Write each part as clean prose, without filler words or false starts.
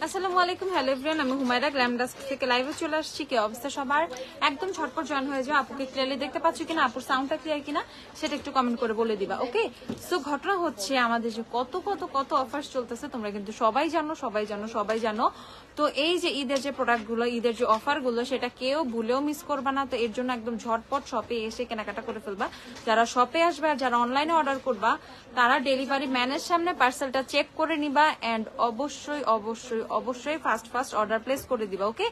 আসসালামু আলাইকুম, hello everyone, আমি হুমায়রা গ্ল্যামডাস্ক থেকে লাইভে চলে আসছি। কি অবস্থা সবার? একদম ঝটপট জয়েন হয়ে যাও। আপুকে ক্লিয়ারলি দেখতে পাচ্ছ কিনা, আপুর সাউন্ডটা ক্লিয়ার কিনা সেটা একটু কমেন্ট করে বলে দিবা। ওকে, সো ঘটনা হচ্ছে আমাদের যে কত কত কত অফার্স চলতেছে তোমরা কিন্তু সবাই জানো। তো এই যে ঈদের যে প্রোডাক্টগুলো, ঈদের যে অফারগুলো, সেটা কেউ ভুলেও মিস করবা না। তো এর জন্য একদম ঝটপট শপে এসে কেনাকাটা করে ফেলবা। যারা শপে আসবে আর যারা অনলাইনে অর্ডার করবা তারা ডেলিভারি ম্যানের সামনে পার্সেলটা চেক করে নিবা এন্ড অবশ্যই ফাস্ট অর্ডার প্লেস করে দিবা। ওকে,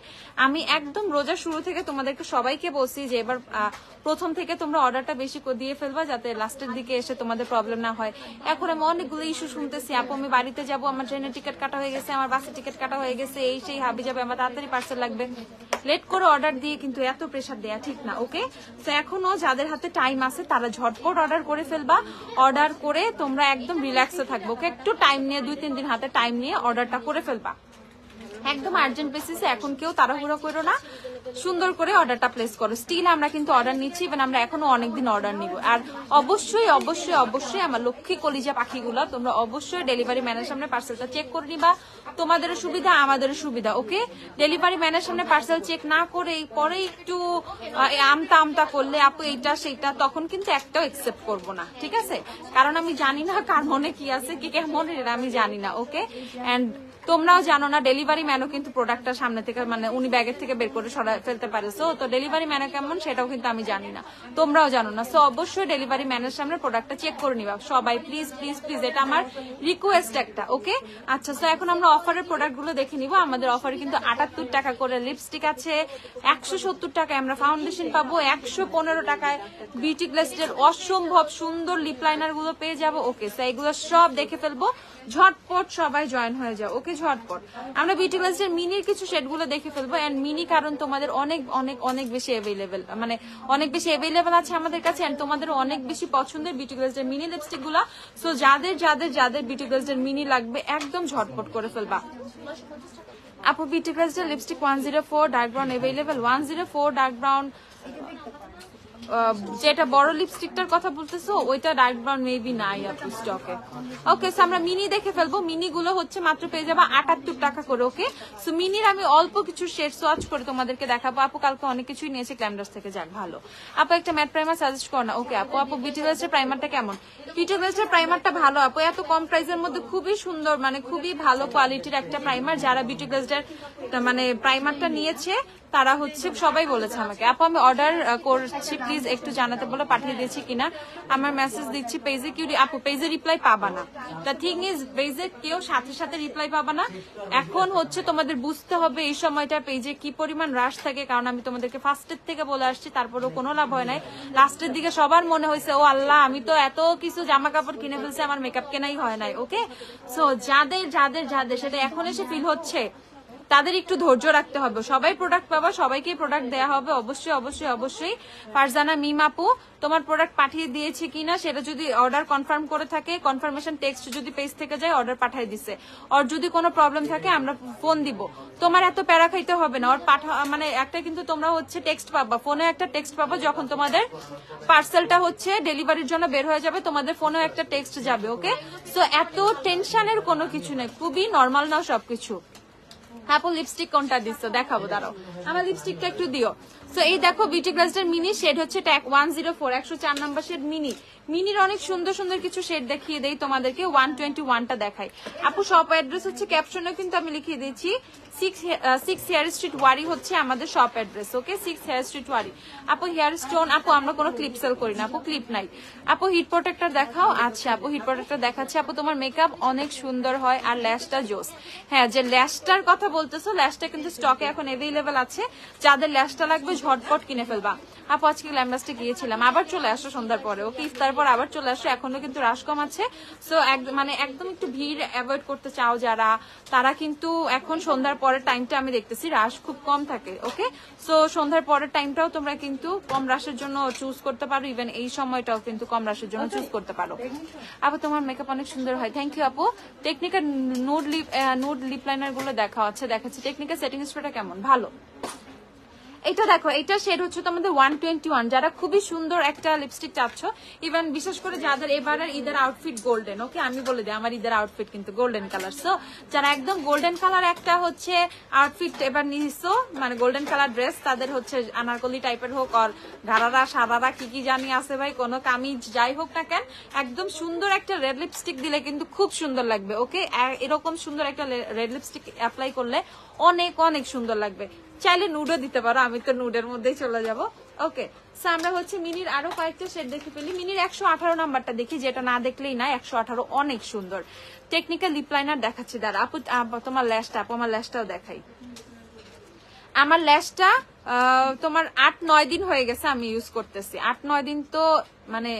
আমি একদম রোজা শুরু থেকে তোমাদেরকে সবাইকে বলছি যে এবার প্রথম থেকে তোমরা অর্ডারটা বেশি দিয়ে ফেলবা যাতে লাস্টের দিকে এসে তোমাদের প্রবলেম না হয়। এখন আমি অনেকগুলো ইস্যু শুনতেছি, আপু আমি বাড়িতে যাব, আমার ট্রেনের টিকিট কাটা হয়ে গেছে, আমার বাসের টিকিট কাটা হয়ে গেছে, এই সেই হাবি যাবে, আমার তাড়াতাড়ি পার্সেল লাগবে। লেট করে অর্ডার দিয়ে কিন্তু এত প্রেশার দেয়া ঠিক না। ওকে, তো এখনো যাদের হাতে টাইম আছে তারা ঝটপট অর্ডার করে ফেলবা। অর্ডার করে তোমরা একদম রিল্যাক্সে থাকবো। ওকে, একটু টাইম নিয়ে 2-3 দিন হাতে টাইম নিয়ে অর্ডারটা করে ফেলবা। একদম আর্জেন্ট বেসিসে এখন কেউ তাড়াহুড়ো করো না, সুন্দর করে অর্ডারটা প্লেস করো। স্টিল আমরা কিন্তু অর্ডার নিচ্ছি, ইভেন আমরা এখনো অনেকদিন অর্ডার নিব। আর অবশ্যই আমার লক্ষ্মী কলিজা পাখিগুলো তোমরা অবশ্যই ডেলিভারি ম্যানের সামনে পার্সেলটা চেক করে নিবা। তোমাদেরও সুবিধা আমাদেরও সুবিধা। ওকে, ডেলিভারি ম্যানের সামনে পার্সেল চেক না করে পরে একটু আমতা করলে আপু এইটা সেইটা, তখন কিন্তু একটাও একসেপ্ট করবো না, ঠিক আছে? কারণ আমি জানি না কার মনে কি আছে, কি কেমন, এটা আমি জানি না। ওকে, এন্ড তোমরাও জানো না ডেলিভারি ম্যানও কিন্তু প্রোডাক্টটা সামনে থেকে মানে উনি ব্যাগের থেকে বের করে সরাই ফেলতে পারে। সো তো ডেলিভারি ম্যানও কেমন সেটাও কিন্তু আমি জানি না, তোমরাও জানো না। সো অবশ্যই ডেলিভারি ম্যানের সামনে প্রোডাক্টটা চেক করে নিবা সবাই, প্লিজ, এটা আমার রিকোয়েস্ট একটা। ওকে, আচ্ছা, সো এখন আমরা অফারের প্রোডাক্ট গুলো দেখে নিব। আমাদের অফারে কিন্তু 78 টাকা করে লিপস্টিক আছে, 170 টাকায় আমরা ফাউন্ডেশন পাবো, 115 টাকায় বিউটি গ্লেসের অসম্ভব সুন্দর লিপ লাইনার গুলো পেয়ে যাবো। ওকে, সো এগুলো সব দেখে ফেলবো, ঝটপট সবাই জয়েন হয়ে যাও। ওকে, ঝটপট আমরা বিউটি গ্লেসের মিনির কিছু শেড গুলো দেখে ফেলবো। এন্ড মিনি কারণ তোমাদের অনেক বেশি অ্যাভেলেবেল, মানে অনেক বেশি অ্যাভেলেবেল আছে আমাদের কাছে, এন্ড তোমাদের অনেক বেশি পছন্দের বিউটি গ্লেসের মিনি লিপস্টিক গুলা। সো যাদের বিউটি গ্লেসের মিনি লাগবে একদম ঝটপট করে ফেলবা। আপু বিউটি গ্লেসের lipstick 104 dark brown available, 104 dark brown, যেটা বড় লিপস্টিকটার কথা বলতেছো ওইটা ডার্ক ব্রাউন মেবি নাই আপু স্টকে। ওকে, সো আমরা মিনি দেখে ফেলবো। মিনি গুলো হচ্ছে মাত্র পেয়ে যাবা 78 টাকা করে। ওকে, সো মিনির আমি অল্প কিছু শেড সোয়াচ করে তোমাদেরকে দেখাবো। আপু কালকে অনেক কিছুই নিয়েছে ক্ল্যামডাস থেকে, যাক ভালো। আপু একটা ম্যাট প্রাইমার সাজেস্ট করো না। ওকে আপু বিউটি গ্লেসের প্রাইমারটা কেমন? বিউটি গ্লেসের প্রাইমারটা ভালো আপু, এত কম প্রাইসের মধ্যে খুবই সুন্দর, মানে খুবই ভালো কোয়ালিটির একটা প্রাইমার। যারা বিউটি গ্লেসের মানে প্রাইমারটা নিয়েছে তারা হচ্ছে সবাই বলেছে আমাকে, আপু আমি অর্ডার করছি, প্লিজ একটু জানাতে বলে পাঠিয়ে দিয়েছি কিনা। আমার মেসেজ দিচ্ছি পেজে, কি আপু পেজে রিপ্লাই পাবা না। দ্য থিং ইজ পেজে কেউ সাথে রিপ্লাই পাবা না। এখন হচ্ছে তোমাদের বুঝতে হবে এই সময়টা পেজে কি পরিমাণ রাশ থাকে, কারণ আমি তোমাদেরকে ফার্স্টের থেকে বলে আসছি, তারপরেও কোনো লাভ হয় নাই। লাস্টের দিকে সবার মনে হয়েছে ও আল্লাহ আমি তো এত কিছু জামা কাপড় কিনে ফেলছি, আমার মেকআপ কেনাই হয় নাই। ওকে, সো যাদের সেটা এখন এসে ফিল হচ্ছে তাদের একটু ধৈর্য রাখতে হবে। সবাই প্রোডাক্ট পাবা, সবাইকে প্রোডাক্ট দেওয়া হবে। অবশ্যই ফারজানা মিম আপু তোমার প্রোডাক্ট পাঠিয়ে দিয়েছে কিনা সেটা যদি অর্ডার কনফার্ম করে থাকে, কনফার্মেশন টেক্সট যদি পেজ থেকে যায় অর্ডার পাঠিয়ে দিছে। আর যদি কোনো প্রবলেম থাকে আমরা ফোন দিব, তোমার এত প্যারা খাইতে হবে না। ওর মানে একটা কিন্তু তোমরা হচ্ছে টেক্সট পাবা, ফোনে একটা টেক্সট পাবা যখন তোমাদের পার্সেলটা হচ্ছে ডেলিভারির জন্য বের হয়ে যাবে, তোমাদের ফোনেও একটা টেক্সট যাবে। ওকে, সো এত টেনশনের কোনো কিছু নেই, খুবই নর্মাল নাও সবকিছু। আপু লিপস্টিক কোনটা দিচ্ছ দেখাবো, দাঁড়াও আমার লিপস্টিকটা একটু দিও। সো এই দেখো বিউটি গ্লেসের মিনি শেড হচ্ছে ট্যাগ 104, 104 নাম্বার শেড মিনি। মিনির অনেক সুন্দর কিছু শেড দেখিয়ে দেই তোমাদেরকে। 121টা দেখাই আপু। শপ অ্যাড্রেস হচ্ছে ক্যাপশনে কিন্তু আমি লিখিয়ে দিয়েছি, 6 হেয়ার স্ট্রিট ওয়ারি হচ্ছে আমাদের শপ অ্যাড্রেস। ওকে, 6 হেয়ার স্ট্রিট ওয়ারি। আপু হেয়ার স্টোন, আপু আমরা কোনো ক্লিপ সেল করি না আপু, ক্লিপ নাই। আপু হিট প্রোটেক্টর দেখাও। আচ্ছা আপু হিট প্রোটেক্টর দেখাচ্ছি। আপু তোমার মেকআপ অনেক সুন্দর হয় আর ল্যাশটা জোস। হ্যাঁ, যে ল্যাশটার কথা বলতেছো ল্যাশটা কিন্তু স্টকে এখন অ্যাভেলেবেল আছে, যাদের ল্যাশটা লাগবে ঝটপট কিনে ফেলবা। আপু আজকে গ্ল্যামডাস্টে গিয়েছিলাম, আবার চলে আসো সন্ধ্যার পরে। ওকে, ইফতার পর আবার চলে আসো, এখনো কিন্তু রাশ কম আছে। সো মানে একদম একটু ভিড় অ্যাভয়েড করতে চাও যারা, তারা কিন্তু এখন সন্ধ্যার পরের টাইমটা আমি দেখতেছি রাশ খুব কম থাকে। ওকে, সো সন্ধ্যার পরের টাইমটাও তোমরা কিন্তু কম রাশের জন্য চুজ করতে পারো, ইভেন এই সময়টাও কিন্তু কম রাশের জন্য চুজ করতে পারো। আপু তোমার মেকআপ অনেক সুন্দর হয়, থ্যাংক ইউ আপু। টেকনিকের নুড লিপ লাইনার গুলো দেখাচ্ছি। টেকনিকের সেটিং স্প্রেটা কেমন? ভালো। এটা দেখো, এটা শেড হচ্ছে তোমাদের 121। যারা খুবই সুন্দর একটা লিপস্টিক চাচ্ছ, ইভেন বিশেষ করে যাদের এবারের ঈদের আউটফিট গোল্ডেন, ওকে আমি বলে দিই আমার ঈদের আউটফিট কিন্তু গোল্ডেন কালার। সো যারা একদম গোল্ডেন কালার একটা হচ্ছে আউটফিট এবার নিছো, মানে গোল্ডেন কালার ড্রেস, তাদের হচ্ছে আনারকলি টাইপের হোক আর ঘাড়ারা সারারা কি কি জানি আছে ভাই, কোনো কামিজ যাই হোক না কেন, একদম সুন্দর একটা রেড লিপস্টিক দিলে কিন্তু খুব সুন্দর লাগবে। ওকে, এরকম সুন্দর একটা রেড লিপস্টিক অ্যাপ্লাই করলে অনেক অনেক সুন্দর লাগবে। চাইলে নুডও দিতে পারো, আমি তো নুডের মধ্যেই চলে যাব। ওকে, সো আমরা হচ্ছে মিনির আরো কয়েকটা শেড দেখে ফেলি। মিনির 118 নাম্বারটা দেখি, যেটা না দেখলেই না, 118 অনেক সুন্দর টেকনিক্যাল লিপ লাইনার দেখাচ্ছি। দাঁড়া আপু, তোমার ল্যাশটা, আপু আমার ল্যাশটাও দেখাই। আমার ল্যাশটা তোমার 8-9 দিন হয়ে গেছে আমি ইউজ করতেছি। 8-9 দিন তো মানে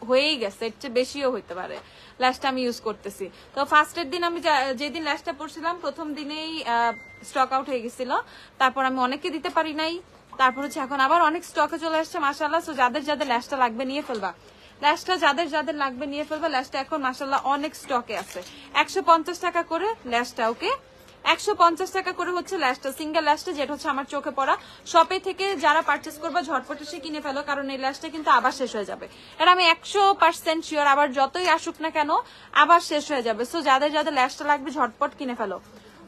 হয়েই গেছে, এর চেয়ে বেশিও হইতে পারে। ল্যাশটা আমি ইউজ করতেছি। তো ফার্স্টের দিন আমি যেদিন ল্যাশটা পরছিলাম, প্রথম দিনেই স্টক আউট হয়ে গেছিল। তারপর আমি অনেককে দিতে পারি নাই। তারপর হচ্ছে এখন আবার অনেক স্টকে চলে আসছে মাশাআল্লাহ। সো যাদের যাদের ল্যাশটা লাগবে নিয়ে ফেলবা, ল্যাশটা যাদের যাদের লাগবে নিয়ে ফেলবা। ল্যাশটা এখন মাশাআল্লাহ অনেক স্টকে আছে। 150 টাকা করে ল্যাশটা। ওকে, 150 টাকা করে হচ্ছে ল্যাশটা, সিঙ্গেল ল্যাশটা, যেটা হচ্ছে আমার চোখে পড়া। শপে থেকে যারা পার্চেস করবা ঝটপট এসে কিনে ফেলো, কারণ এই ল্যাশটা কিন্তু আবার শেষ হয়ে যাবে। এটা আমি 100% শিওর, আবার যতই আসুক না কেন আবার শেষ হয়ে যাবে। সো যাদের যাদের ল্যাশটা লাগবে ঝটপট কিনে ফেলো,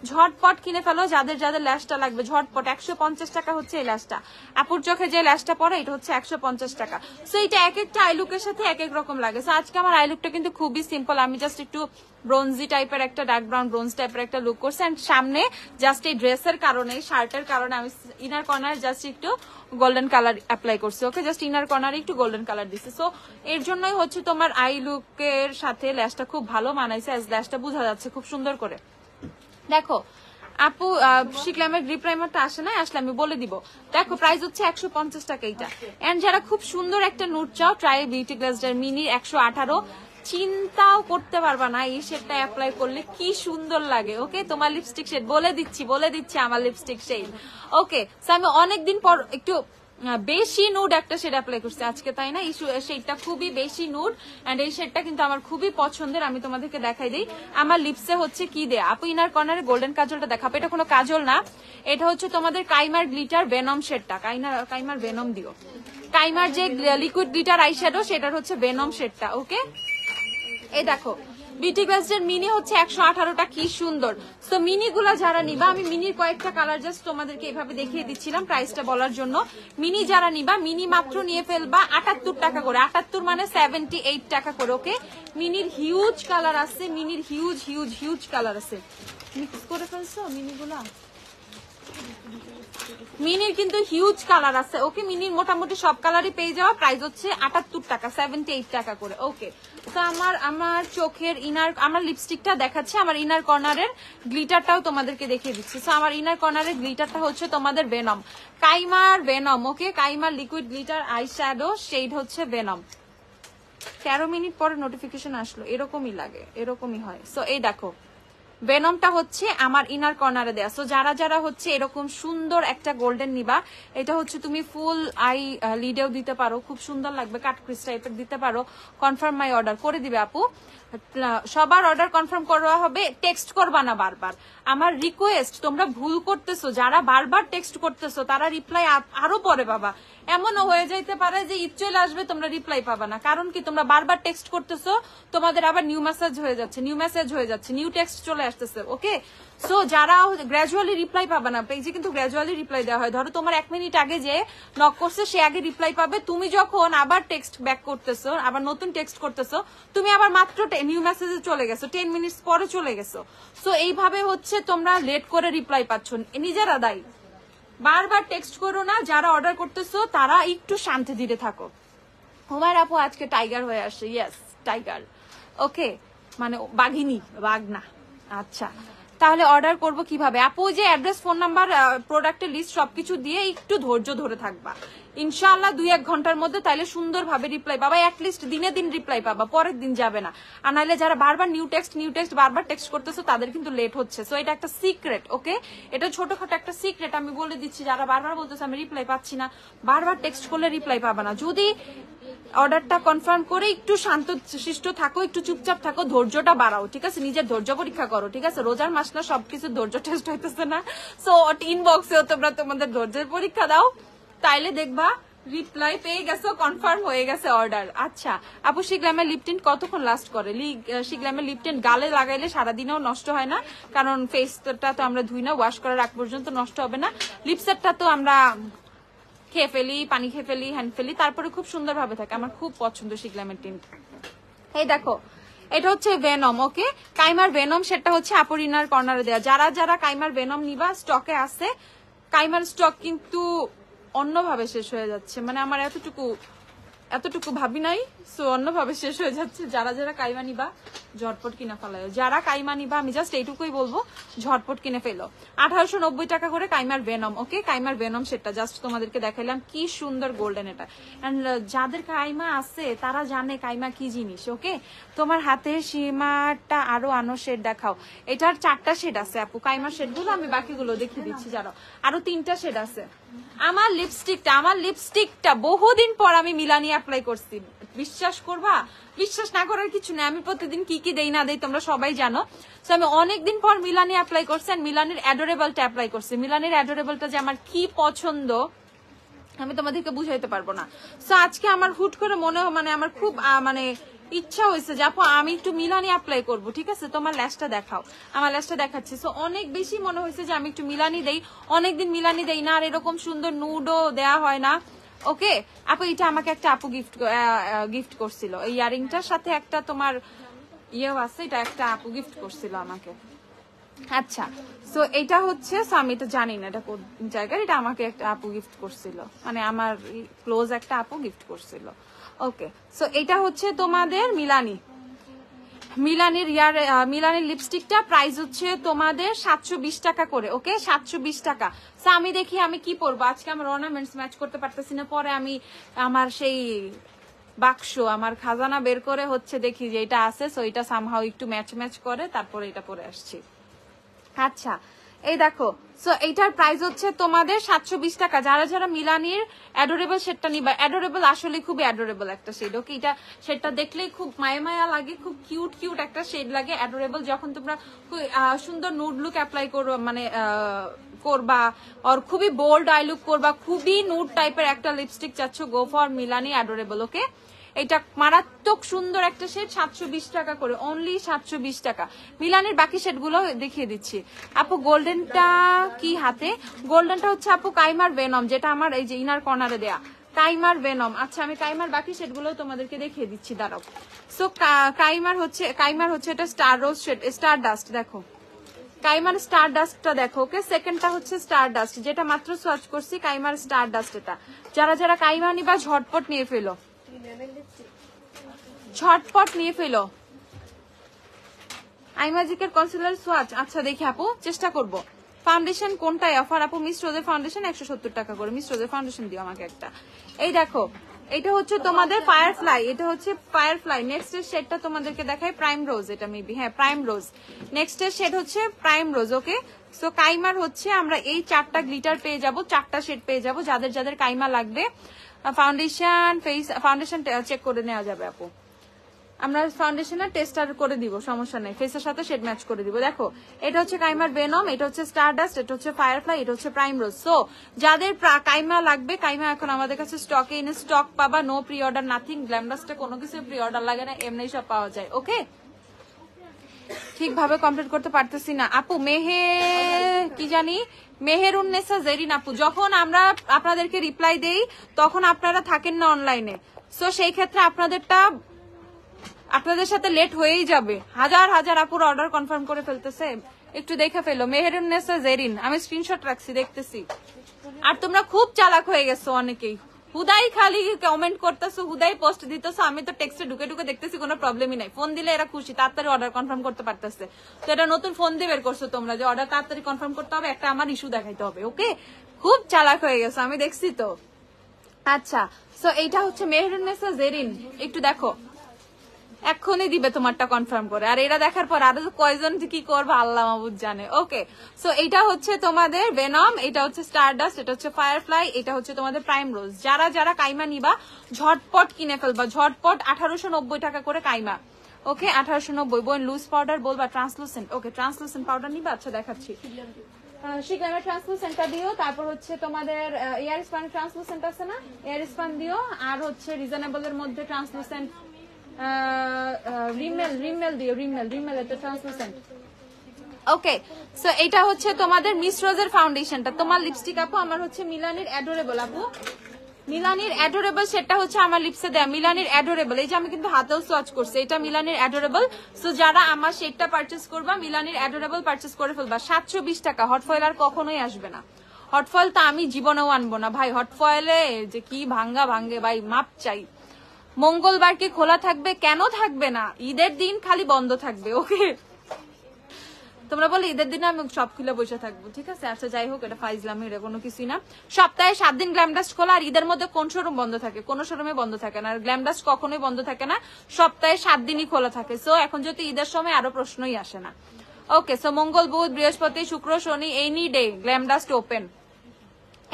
ঝটপট কিনে ফেলো। যাদের যাদের ল্যাশটা লাগবে ঝটপট। 150 টাকা হচ্ছে এই ল্যাশটা। আপুর চোখে যে ল্যাশটা পরে এটা হচ্ছে 150 টাকা। সো এটা এক একটা আইলুকের সাথে এক এক রকম লাগে। সো আজকে আমার আইলুকটা কিন্তু খুবই সিম্পল, আমি জাস্ট একটু ব্রোনজি টাইপের একটা ডার্ক ব্রাউন ব্রোঞ্জ টাইপের একটা লুক করছি। এন্ড সামনে জাস্ট এই ড্রেসের কারণে, শার্টের কারণে আমি ইনার কর্নার জাস্ট একটু গোল্ডেন কালার অ্যাপ্লাই করছি। ওকে, জাস্ট ইনার কর্নারে একটু গোল্ডেন কালার দিচ্ছি। সো এর জন্যই হচ্ছে তোমার আই লুকের সাথে ল্যাশটা খুব ভালো মানাইছে। ল্যাশটা বোঝা যাচ্ছে খুব সুন্দর করে। দেখো আপু, শিখলামের গ্রিপ প্রাইমারটা আসে না, আসলে আমি বলে দিব। দেখো প্রাইস হচ্ছে 150 টাকা এইটা। এন্ড যারা খুব সুন্দর একটা নুট চাও, ট্রাই বিউটি গ্লাসডার মিনি 118। চিন্তাও করতে পারবা না এই শেডটা অ্যাপ্লাই করলে কি সুন্দর লাগে। ওকে, তোমার লিপস্টিক শেড বলে দিচ্ছি আমার লিপস্টিক শেড। ওকে, সো আমি অনেকদিন পর একটু বেশি নুড একটা শেড অ্যাপ্লাই করছি আজকে, তাই না? এই শেডটা খুবই বেশি নুড, এন্ড এই শেডটা কিন্তু আমার খুবই পছন্দের। আমি তোমাদেরকে দেখাই দিই আমার লিপসে হচ্ছে কি দেয়া। আপু ইনার কর্নারে গোল্ডেন কাজলটা দেখাবো। এটা কোনো কাজল না, এটা হচ্ছে তোমাদের কাইমার গ্লিটার ভেনম শেডটা। কাইমার ভেনম দিও, কাইমার যে লিকুইড গ্লিটার আই শ্যাডো সেটার হচ্ছে ভেনম শেডটা। ওকে, এই দেখো বিউটি গ্লাসের মিনি হচ্ছে 118টা, কি সুন্দর। তো মিনি গুলা যারা নিবা, আমি মিনির কয়েকটা কালার জাস্ট তোমাদেরকে এভাবে দেখিয়ে দিচ্ছিলাম প্রাইসটা বলার জন্য। মিনি যারা নিবা, মিনি মাত্র নিয়ে ফেলবা 78 টাকা করে। 78 মানে 78 টাকা করে। ওকে, মিনির হিউজ কালার আছে, মিনির হিউজ হিউজ হিউজ কালার আছে। মিক্স করে ফেলছো মিনিগুলা, মিনির কিন্তু হিউজ কালার আছে। ওকে, মিনির মোটামুটি সব কালারই পেয়ে যাওয়া। প্রাইস হচ্ছে 78 টাকা, 78 টাকা করে। ওকে, তো আমার চোখের ইনার, আমার লিপস্টিকটা দেখাচ্ছে, আমার ইনার কর্নারের গ্লিটারটাও তোমাদেরকে দেখিয়ে দিচ্ছি। তো আমার ইনার কর্নারের গ্লিটারটা হচ্ছে তোমাদের ভেনম, কাইমার ভেনম। ওকে, কাইমার liquid glitter eye shadow shade হচ্ছে ভেনম। 13 মিনিট পরে নোটিফিকেশন আসলো, এরকমই লাগে, এরকমই হয়। সো এই দেখো ভেনমটা হচ্ছে আমার ইনার কর্নারে দেয়া। সো যারা যারা হচ্ছে এরকম সুন্দর একটা গোল্ডেন নিবা, এটা হচ্ছে তুমি ফুল আই লিডেও দিতে পারো, খুব সুন্দর লাগবে। কাট ক্রিস টাইপের দিতে পারো। কনফার্ম মাই অর্ডার করে দিবে আপু। সবার অর্ডার কনফার্ম করা হবে, টেক্সট করবা না বারবার। আমার রিকোয়েস্ট, তোমরা ভুল করতেছো, যারা বারবার টেক্সট করতেছো তারা রিপ্লাই আরো পরে পাবা। এমনও হয়ে যাইতে পারে যে ঈদ চলে আসবে তোমরা রিপ্লাই পাবা না, কারণ কি তোমরা বারবার টেক্সট করতেছো, তোমাদের আবার নিউ মেসেজ হয়ে যাচ্ছে, নিউ টেক্সট চলে আসতেছে। ওকে, সো যারা গ্র্যাজুয়ালি রিপ্লাই পাবে না, পেজে কিন্তু গ্র্যাজুয়ালি রিপ্লাই দেওয়া হয়। ধরো তোমার 1 মিনিট আগে যে নক করছে সে আগে রিপ্লাই পাবে। তুমি যখন আবার টেক্সট ব্যাক করতেছো, আবার নতুন টেক্সট করতেছো, তুমি আবার মাত্র নিউ মেসেজে চলে গেছো, 10 মিনিট পরে চলে গেছো। সো এইভাবে হচ্ছে তোমরা লেট করে রিপ্লাই পাচ্ছ, নিজেরা দায়ী। বারবার টেক্সট করো না। যারা অর্ডার করতেছো তারা একটু শান্তি ধীরে থাকো। হুমায়রা আপু আজকে টাইগার হয়ে আসে, ইয়েস টাইগার। ওকে, মানে বাঘিনী, বাঘ না। আচ্ছা, তাহলে অর্ডার করব কিভাবে? আপু যে অ্যাড্রেস, ফোন নাম্বার, প্রোডাক্টের লিস্ট সবকিছু দিয়ে একটু ধৈর্য ধরে থাকবা। ইনশাআল্লাহ 2-1 ঘন্টার মধ্যে তাইলে সুন্দরভাবে রিপ্লাই পাবা। অ্যাটলিস্ট দিনে দিন রিপ্লাই পাবা, পরের দিন যাবে না। আর নাহলে যারা বারবার নিউ টেক্সট বারবার টেক্সট করতেছো তাদের কিন্তু লেট হচ্ছে। সো এটা একটা সিক্রেট। ওকে, এটা ছোটখাটো একটা সিক্রেট আমি বলে দিচ্ছি। যারা বারবার বলতেছে আমি রিপ্লাই পাচ্ছি না, বারবার টেক্সট করলে রিপ্লাই পাবা না। যদি অর্ডারটা কনফার্ম করে একটু শান্ত শিষ্ট থাকো, একটু চুপচাপ থাকো, ধৈর্যটা বাড়াও, ঠিক আছে? নিজের ধৈর্য পরীক্ষা করো, ঠিক আছে? রোজার মাস না, সবকিছু ধৈর্য টেস্ট হইতেছে না। সো ইনবক্সেও তোমরা তোমাদের ধৈর্যের পরীক্ষা দাও, তাইলে দেখবা রিপ্লাই পেয়ে গেছো, কনফার্ম হয়ে গেছে অর্ডার। আচ্ছা আপু, শিগ্লামের লিপটিন কতক্ষণ লাস্ট করে? শিগ্লামের লিপটিন গালে লাগাইলে সারাদিনেও নষ্ট হয় না, কারণ ফেসটা তো আমরা ধুই না, ওয়াশ করার আগ পর্যন্ত নষ্ট হবে না। লিপসেটটা তো আমরা খেয়ে ফেলি, পানি খেয়ে ফেলি, হ্যান্ড ফেলি, তারপরে খুব সুন্দর ভাবে থাকে। আমার খুব পছন্দ শিগ্লামের টিন্ট। এই দেখো, এটা হচ্ছে ভেনম, ওকে? কাইমার ভেনম, সেটা হচ্ছে আপরিনার কর্নারে দেয়া। যারা যারা কাইমার ভেনম নিবা, স্টকে আছে। কাইমার স্টক কিন্তু অন্যভাবে শেষ হয়ে যাচ্ছে, মানে আমার এতটুকু ভাবি নাই, সো অন্যভাবে শেষ হয়ে যাচ্ছে। যারা যারা কাইমা নিবা ঝটপট কিনে ফেলায়, যারা কাইমা নিবা আমি জাস্ট এইটুকুই বলবো, ঝটপট কিনে ফেলো। 1890 টাকা করে কাইমার ভেনম, ওকে? কাইমার ভেনম সেটা জাস্ট তোমাদেরকে দেখাইলাম, কি সুন্দর গোল্ডেন এটা। এন্ড যাদের কাইমা আছে তারা জানে কাইমা কি জিনিস, ওকে? তোমার হাতে সীমাটা আরো আনো শেড দেখাও। এটার 4টা শেড আছে আপু, কাইমার শেড গুলো আমি বাকিগুলো দেখিয়ে দিচ্ছি, জানো আরো 3টা শেড আছে। আমার লিপস্টিকটা বহুদিন পর আমি মিলানি অ্যাপ্লাই করছি, বিশ্বাস করবা? বিশ্বাস না করার কিছু নেই, আমি প্রতিদিন কি কি দেই না দেই তোমরা সবাই জানো। তো আমি অনেকদিন পর মিলানি অ্যাপ্লাই করছি, আর মিলানির অ্যাডোরেবলটা অ্যাপ্লাই করছি। মিলানির অ্যাডোরেবলটা যে আমার কি পছন্দ আমি তোমাদেরকে বুঝাইতে পারবো না। তো আজকে আমার হুট করে মানে আমার খুব মানে ইচ্ছা হয়েছে যে আপু আমি একটু মিলানি অ্যাপ্লাই করব, ঠিক আছে? তোমার ল্যাশটা দেখাও। আমার ল্যাশটা দেখাচ্ছি। সো অনেক বেশি মনে হয়েছে যে আমি একটু মিলানি দেই, অনেকদিন মিলানি দেই না, আর এরকম সুন্দর নুডও দেয়া হয় না, ওকে? আপু এটা আমাকে একটা আপু গিফট করছিল, এই ইয়ারিংটার সাথে একটা তোমার ইয়েও আছে, এটা একটা আপু গিফট করছিল আমাকে। আচ্ছা, সো এটা হচ্ছে, আমি তো জানি না এটা কোন জায়গার, এটা আমাকে একটা আপু গিফট করছিল, মানে আমার ক্লোজ একটা আপু গিফট করছিল, ওকে? সো এটা হচ্ছে তোমাদের মিলানির লিপস্টিকটা প্রাইস হচ্ছে তোমাদের 720 টাকা করে, ওকে? 720 টাকা। সো আমি দেখি আমি কি পরবো আজকে, আমার অর্নামেন্টস ম্যাচ করতে পারতেছি না, পরে আমি আমার সেই বাক্স, আমার খাজানা বের করে হচ্ছে দেখি যে এটা আছে, সো এটা সামহাও একটু ম্যাচ করে তারপরে এটা পরে আসছি। আচ্ছা এই দেখো, সো এইটার প্রাইস হচ্ছে তোমাদের 720 টাকা। যারা যারা মিলানির অ্যাডোরেবল শেডটা নিবা, অ্যাডোরেবল আসলে খুবই অ্যাডোরেবল একটা শেড, ওকে? এটা শেডটা দেখলেই খুব মায়া লাগে, খুব কিউট একটা শেড লাগে, অ্যাডোরেবল। যখন তোমরা সুন্দর নুড লুক অ্যাপ্লাই করো, মানে করবা, আর খুবই বোল্ড আই লুক করবা, খুবই নুড টাইপের একটা লিপস্টিক চাচ্ছ, গো ফর মিলানি অ্যাডোরেবল, ওকে? এটা মারাত্মক সুন্দর একটা শেড, 720 টাকা করে, অনলি 720 টাকা। মিলানের বাকি শেড গুলো দেখিয়ে দিচ্ছি। আপু গোল্ডেনটা কি হাতে? গোল্ডেনটা হচ্ছে আপু কাইমার ভেনম, যেটা আমার এই যে ইনার কর্নারে দেয়া কাইমার ভেনম। আচ্ছা আমি কাইমার বাকি শেড গুলো তোমাদেরকে দেখিয়ে দিচ্ছি, দাঁড়াও। সো কাইমার হচ্ছে এটা স্টার রোজ শেড, স্টার ডাস্ট, দেখো কাইমার স্টার ডাস্টটা দেখো, ওকে? সেকেন্ডটা হচ্ছে স্টার ডাস্ট, যেটা মাত্র সার্চ করছি, কাইমার স্টার ডাস্ট। এটা যারা যারা কাইমা নিবা ঝটপট নিয়ে ফেলো, ঝটপট নিয়ে ফেলো। আইম্যাজিকের কনসিলার সোয়াচ, আচ্ছা দেখি আপু, চেষ্টা করব। ফাউন্ডেশন কোনটায় অফার আপু? মিস রোজের ফাউন্ডেশন 170 টাকা করে, মিস রোজের ফাউন্ডেশন দিও আমাকে একটা। এই দেখো, এটা হচ্ছে তোমাদের ফায়ারফ্লাই, এটা হচ্ছে ফায়ারফ্লাই। নেক্সট এর শেডটা তোমাদেরকে দেখাই, প্রাইম রোজ, এটা মেবি, হ্যাঁ প্রাইম রোজ। নেক্সট এর শেড হচ্ছে প্রাইম রোজ, ওকে? সো কাইমার হচ্ছে আমরা এই 4টা গ্লিটার পেয়ে যাব, 4টা শেড পেয়ে যাব। যাদের যাদের কাইমা লাগবে, ফাউন্ডেশন চেক করে নেওয়া যাবে আপু, আমরা ফাউন্ডেশনের টেস্টার করে দিব, সমস্যা নেই, ফেসের সাথে শেড ম্যাচ করে দিব। দেখো এটা হচ্ছে কাইমার ভেনম, এটা হচ্ছে স্টারডাস্ট, এটা হচ্ছে ফায়ারফ্লাই, এটা হচ্ছে প্রাইম রোজ। সো যাদের কাইমা লাগবে, কাইমা এখন আমাদের কাছে স্টকে ইন স্টক পাবা, নো প্রি অর্ডার, নাথিং। গ্ল্যামডাস্টে কোনো কিছু প্রি অর্ডার লাগে না, এমনি সব পাওয়া যায়, ওকে? ঠিকভাবে কমপ্লিট করতে পারতেছি না আপু, কি জানি মেহেরুন্নেসা জেরিন আপু, যখন আমরা আপনাদেরকে রিপ্লাই দেই তখন আপনারা থাকেন না অনলাইনে, সো সেই ক্ষেত্রে আপনাদের সাথে লেট হয়েই যাবে। হাজার হাজার আপুর অর্ডার কনফার্ম করে ফেলতেছে, একটু দেখে ফেলো। মেহেরুন্নেসা জেরিন, আমি স্ক্রিনশট রাখছি, দেখতেছি। আর তোমরা খুব চালাক হয়ে গেছো অনেকেই, হুদাই খালি কমেন্ট করতেছো, হুদাই পোস্ট দিতেছো। আমি তো টেক্সটে ঢুকে দেখতেছি, কোনো প্রবলেমই নাই। ফোন দিলে এরা খুশি, তাড়াতাড়ি অর্ডার কনফার্ম করতে পারতেছে। তো এটা নতুন ফোন দিয়ে বের করছো তোমরা, যে অর্ডার তাড়াতাড়ি কনফার্ম করতে হবে, একটা আমার ইস্যু দেখাইতে হবে, ওকে? খুব চালাক হয়ে গেছো, আমি দেখছি তো। আচ্ছা, সো এইটা হচ্ছে মেহেরুন্নেসা জেরিন, একটু দেখো, এক্ষুনি দিবে তোমারটা কনফার্ম করে। আর এটা দেখার পর আরো কয়জন কি করবে আল্লাহ মাহবুব জানে। ওকে, সো এটা হচ্ছে তোমাদের ভেনম, এটা হচ্ছে স্টারডাস্ট, এটা হচ্ছে ফায়ারফ্লাই, এটা হচ্ছে তোমাদের প্রাইম রোজ। যারা যারা কাইমা নিবা ঝটপট কিনে ফেলবা, ঝটপট। 1890 টাকা করে কাইমা। ওকে, 1890। বোন লুজ পাউডার বলবা ট্রান্সলুসেন্ট। ওকে, ট্রান্সলুসেন্ট পাউডার নিবা। আচ্ছা দেখাচ্ছি, শিগ্রামের ট্রান্সলুসেন্টটা দিও। তারপর হচ্ছে তোমাদের এয়ার স্পান ট্রান্সলুসেন্ট আছে না, এয়ার স্পান দিও। আর হচ্ছে রিজনেবল এর মধ্যে ট্রান্সলুসেন্ট রিমেল দিও, রিমেল এটা ট্রান্সলুসেন্ট। ওকে, সো এটা হচ্ছে তোমাদের মিস রোজের ফাউন্ডেশনটা। তোমার লিপস্টিক আপু আমার হচ্ছে মিলানির অ্যাডোরেবল আপু, মিলানির অ্যাডোরেবল সেটা হচ্ছে আমার লিপসে দেয়া মিলানির অ্যাডোরেবল। এই যে আমি কিন্তু হাতেও সোয়াচ করছি, এটা মিলানির অ্যাডোরেবল। সো যারা আমার শেডটা পারচেজ করবা মিলানির অ্যাডোরেবল পারচেজ করে ফেলবা। 720 টাকা। হট ফয়েল আর কখনোই আসবে না, হট ফয়েল তো আমি জীবনেও আনবো না ভাই। হট ফয়েলে যে কি ভাঙ্গে ভাই, মাপ চাই। মঙ্গলবার কি খোলা থাকবে? কেন থাকবে না, ঈদের দিন খালি বন্ধ থাকবে। ওকে, তোমরা বলে ঈদের দিনে আমি সব খুলে বসে থাকবো, ঠিক আছে? আচ্ছা যাই হোক, এটা ফাইজলামি, এটা কোনো কিছুই না। সপ্তাহে 7 দিন গ্ল্যামডাস্ট খোলা, আর ঈদের মধ্যে কোন শোরুম বন্ধ থাকে? কোনো শোরুমে বন্ধ থাকে না, আর গ্ল্যামডাস্ট কখনোই বন্ধ থাকে না, সপ্তাহে 7 দিনই খোলা থাকে। সো এখন যদি ঈদের সময় আরো প্রশ্নই আসে না। ওকে, সো মঙ্গল, বুধ, বৃহস্পতি, শুক্র, শনি, এনি ডে গ্ল্যামডাস্ট ওপেন।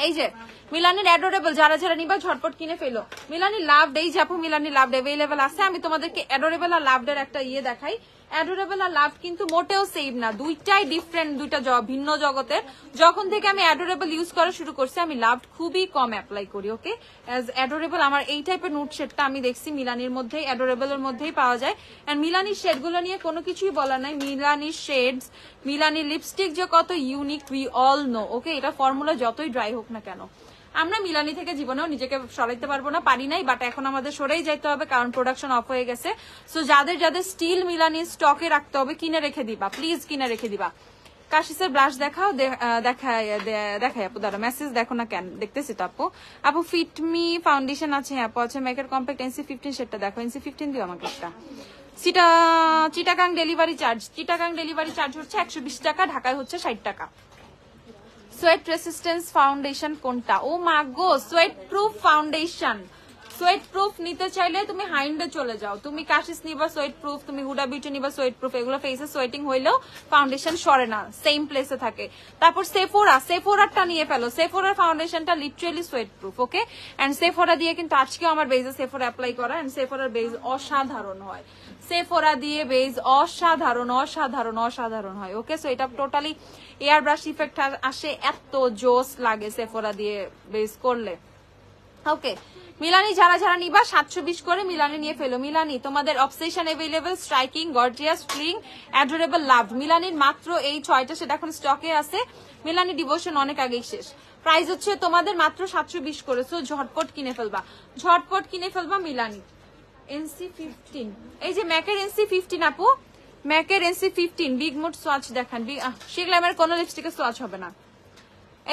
এই যে মিলানির অ্যাডোরেবল, যারা যারা নিবা ঝটপট কিনে ফেলো। মিলানি লাভড, এই যে আপু মিলানি লাভড অ্যাভেলেবল আছে। আমি তোমাদেরকে অ্যাডোরেবল আর লাভডের একটা ইয়ে দেখাই। অ্যাডোরেবল আর লাভ কিন্তু মোটেও সেম না, দুইটাই ডিফারেন্ট, দুইটা ভিন্ন জগতের। যখন থেকে আমি অ্যাডোরেবল ইউজ করা শুরু করছি আমি লাভ খুবই কম অ্যাপ্লাই করি। ওকে, অ্যাজ অ্যাডোরেবল আমার এই টাইপের নুট শেডটা আমি দেখছি মিলানির মধ্যেই, অ্যাডোরেবলের মধ্যেই পাওয়া যায়। এন্ড মিলানির শেডগুলো নিয়ে কোনো কিছুই বলা নাই। মিলানির শেডস, মিলানির লিপস্টিক যে কত ইউনিক উই অল নো। ওকে, এটা ফর্মুলা যতই ড্রাই হোক না কেন, আমরা মিলানি থেকে জীবনেও নিজেকে সরাইতে পারবো না, পারি নাই, বাট এখন আমাদের সরেই যাইতে হবে কারণ প্রোডাকশন অফ হয়ে গেছে। সো যাদের যাদের স্টিল মিলানি স্টকে রাখতে হবে কিনে রেখে দিবা, প্লিজ কিনে রেখে দিবা। কাশিসের ব্লাশ দেখাও, দেখাই আপু, দাঁড়া মেসেজ দেখো না কেন, দেখতেছি তো আপু। আপু ফিটমি ফাউন্ডেশন আছে, আপু আছে মেকার কম্প্যাক্ট NC15 সেটটা দেখো, NC15 দিও আমাকে একটা। Chittagong delivery charge, Chittagong delivery charge হচ্ছে 120 টাকা, ঢাকায় হচ্ছে 60 টাকা। সোয়েট রেসিস্টেন্স ফাউন্ডেশন কোনটা? ও মা গো, sweat proof foundation. Sweat proof নিতে চাইলে তুমি হাইন্ডে চলে যাও, তুমি কাশিস নিবা সোয়েট প্রুফ, তুমি হুডা বিউটি নিবা সোয়েট প্রুফ। এগুলো ফেসে সোয়েটিং হইলেও ফাউন্ডেশন সরে না, সেম প্লেসে থাকে। তারপর সেফোরাটা নিয়ে ফেলো, সেফোরার ফাউন্ডেশনটা literally sweat proof. Okay, and Sephora দিয়ে কিন্তু আজকেও আমার বেজে সেফোরা অ্যাপ্লাই করা, এন্ড সেফোরার বেজ অসাধারণ হয়। সেফোরা দিয়ে বেজ অসাধারণ অসাধারণ অসাধারণ হয়। ওকে, সো এটা টোটালি এয়ার ব্রাশ ইফেক্ট আসে, এত জোস লাগে সেফোরা দিয়ে বেজ করলে। ওকে, মিলানি যারা যারা নিবা 720 করে মিলানি নিয়ে ফেলো। মিলানি তোমাদের obsession available, striking, gorgeous, fling, adorable, love. মিলানির মাত্র এই 6টা সেটা এখন স্টকে আছে। মিলানি ডিভোশন অনেক আগেই শেষ। প্রাইস হচ্ছে তোমাদের মাত্র 720 করে। সো ঝটপট কিনে ফেলবা, ঝটপট কিনে ফেলবা মিলানি। NC15, এই যে ম্যাকের NC15 আপু, ম্যাকের NC15 বিগ মুড সোয়াচ দেখান। সেগুলো আমার কোনো লিপস্টিকের সোয়াচ হবে না।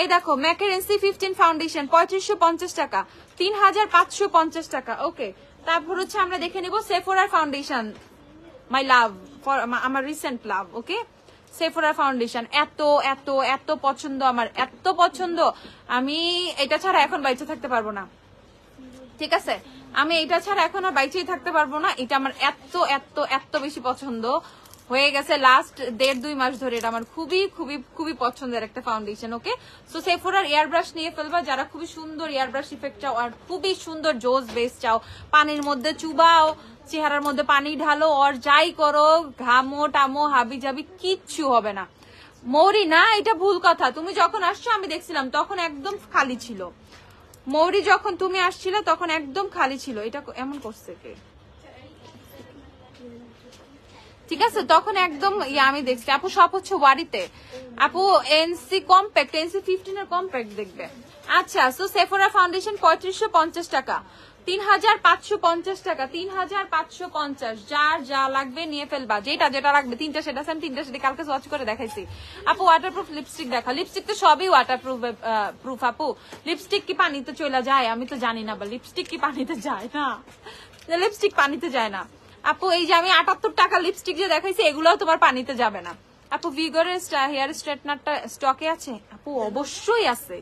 এই দেখো ম্যাকের NC15 ফাউন্ডেশন 3550 টাকা, 3550 টাকা। ওকে, তারপর হচ্ছে আমরা দেখে নিব সেফোরার ফাউন্ডেশন, মাই লাভ, ফর আমার রিসেন্ট লাভ। ওকে, সেফোরার ফাউন্ডেশন এত এত এত পছন্দ আমার, এত পছন্দ, আমি এটা ছাড়া এখন বাইচে থাকতে পারবো না। ঠিক আছে, আমি এটা ছাড়া এখন আর বাইচেই থাকতে পারবো না। এটা আমার এত এত এত বেশি পছন্দ হয়ে গেছে লাস্ট 1.5-2 মাস ধরে। এটা আমার খুবই খুবই খুবই পছন্দের একটা ফাউন্ডেশন। ওকে, সো সেফোরার এয়ার ব্রাশ নিয়ে ফেলবা যারা খুবই সুন্দর এয়ার ব্রাশ ইফেক্ট চাও আর খুবই সুন্দর জোস বেস চাও। পানির মধ্যে চুবাও, চেহারার মধ্যে পানি ঢালো, আর যাই করো, ঘামো টামো হাবি জাবি কিচ্ছু হবে না। মৌরি না, এটা ভুল কথা। তুমি যখন আসছো আমি দেখছিলাম তখন একদম খালি ছিল। মৌরি যখন তুমি আসছিলে তখন একদম খালি ছিল। এটা এমন করছে কে? ঠিক আছে, তখন একদম আমি দেখছি। আপু সব হচ্ছে ওয়ারিতে। আপু NC কম্প্যাক্ট, NC15 এর কম্প্যাক্ট দেখবে। আচ্ছা, সো সেফোরা ফাউন্ডেশন 3550 টাকা, 3550 টাকা, 3550। যার যা লাগবে নিয়ে ফেলবা, যেটা যেটা লাগবে। 3টা সেট আছে, আমি 3টা সেট কালকে ওয়াচ করে দেখাইছি। আপু ওয়াটারপ্রুফ লিপস্টিক দেখা, লিপস্টিক তো সবই ওয়াটারপ্রুফ প্রুফ। আপু লিপস্টিক কি পানিতে চলে যায়? আমি তো জানি না, বা লিপস্টিক কি পানিতে যায় না? লিপস্টিক পানিতে যায় না আপু। এই যে আমি 78 টাকা লিপস্টিক যে দেখাইছি এগুলোও তোমার পানিতে যাবে না। আপু ভিগরের হেয়ার স্ট্রেটনারটা স্টকে আছে? আপু অবশ্যই আছে,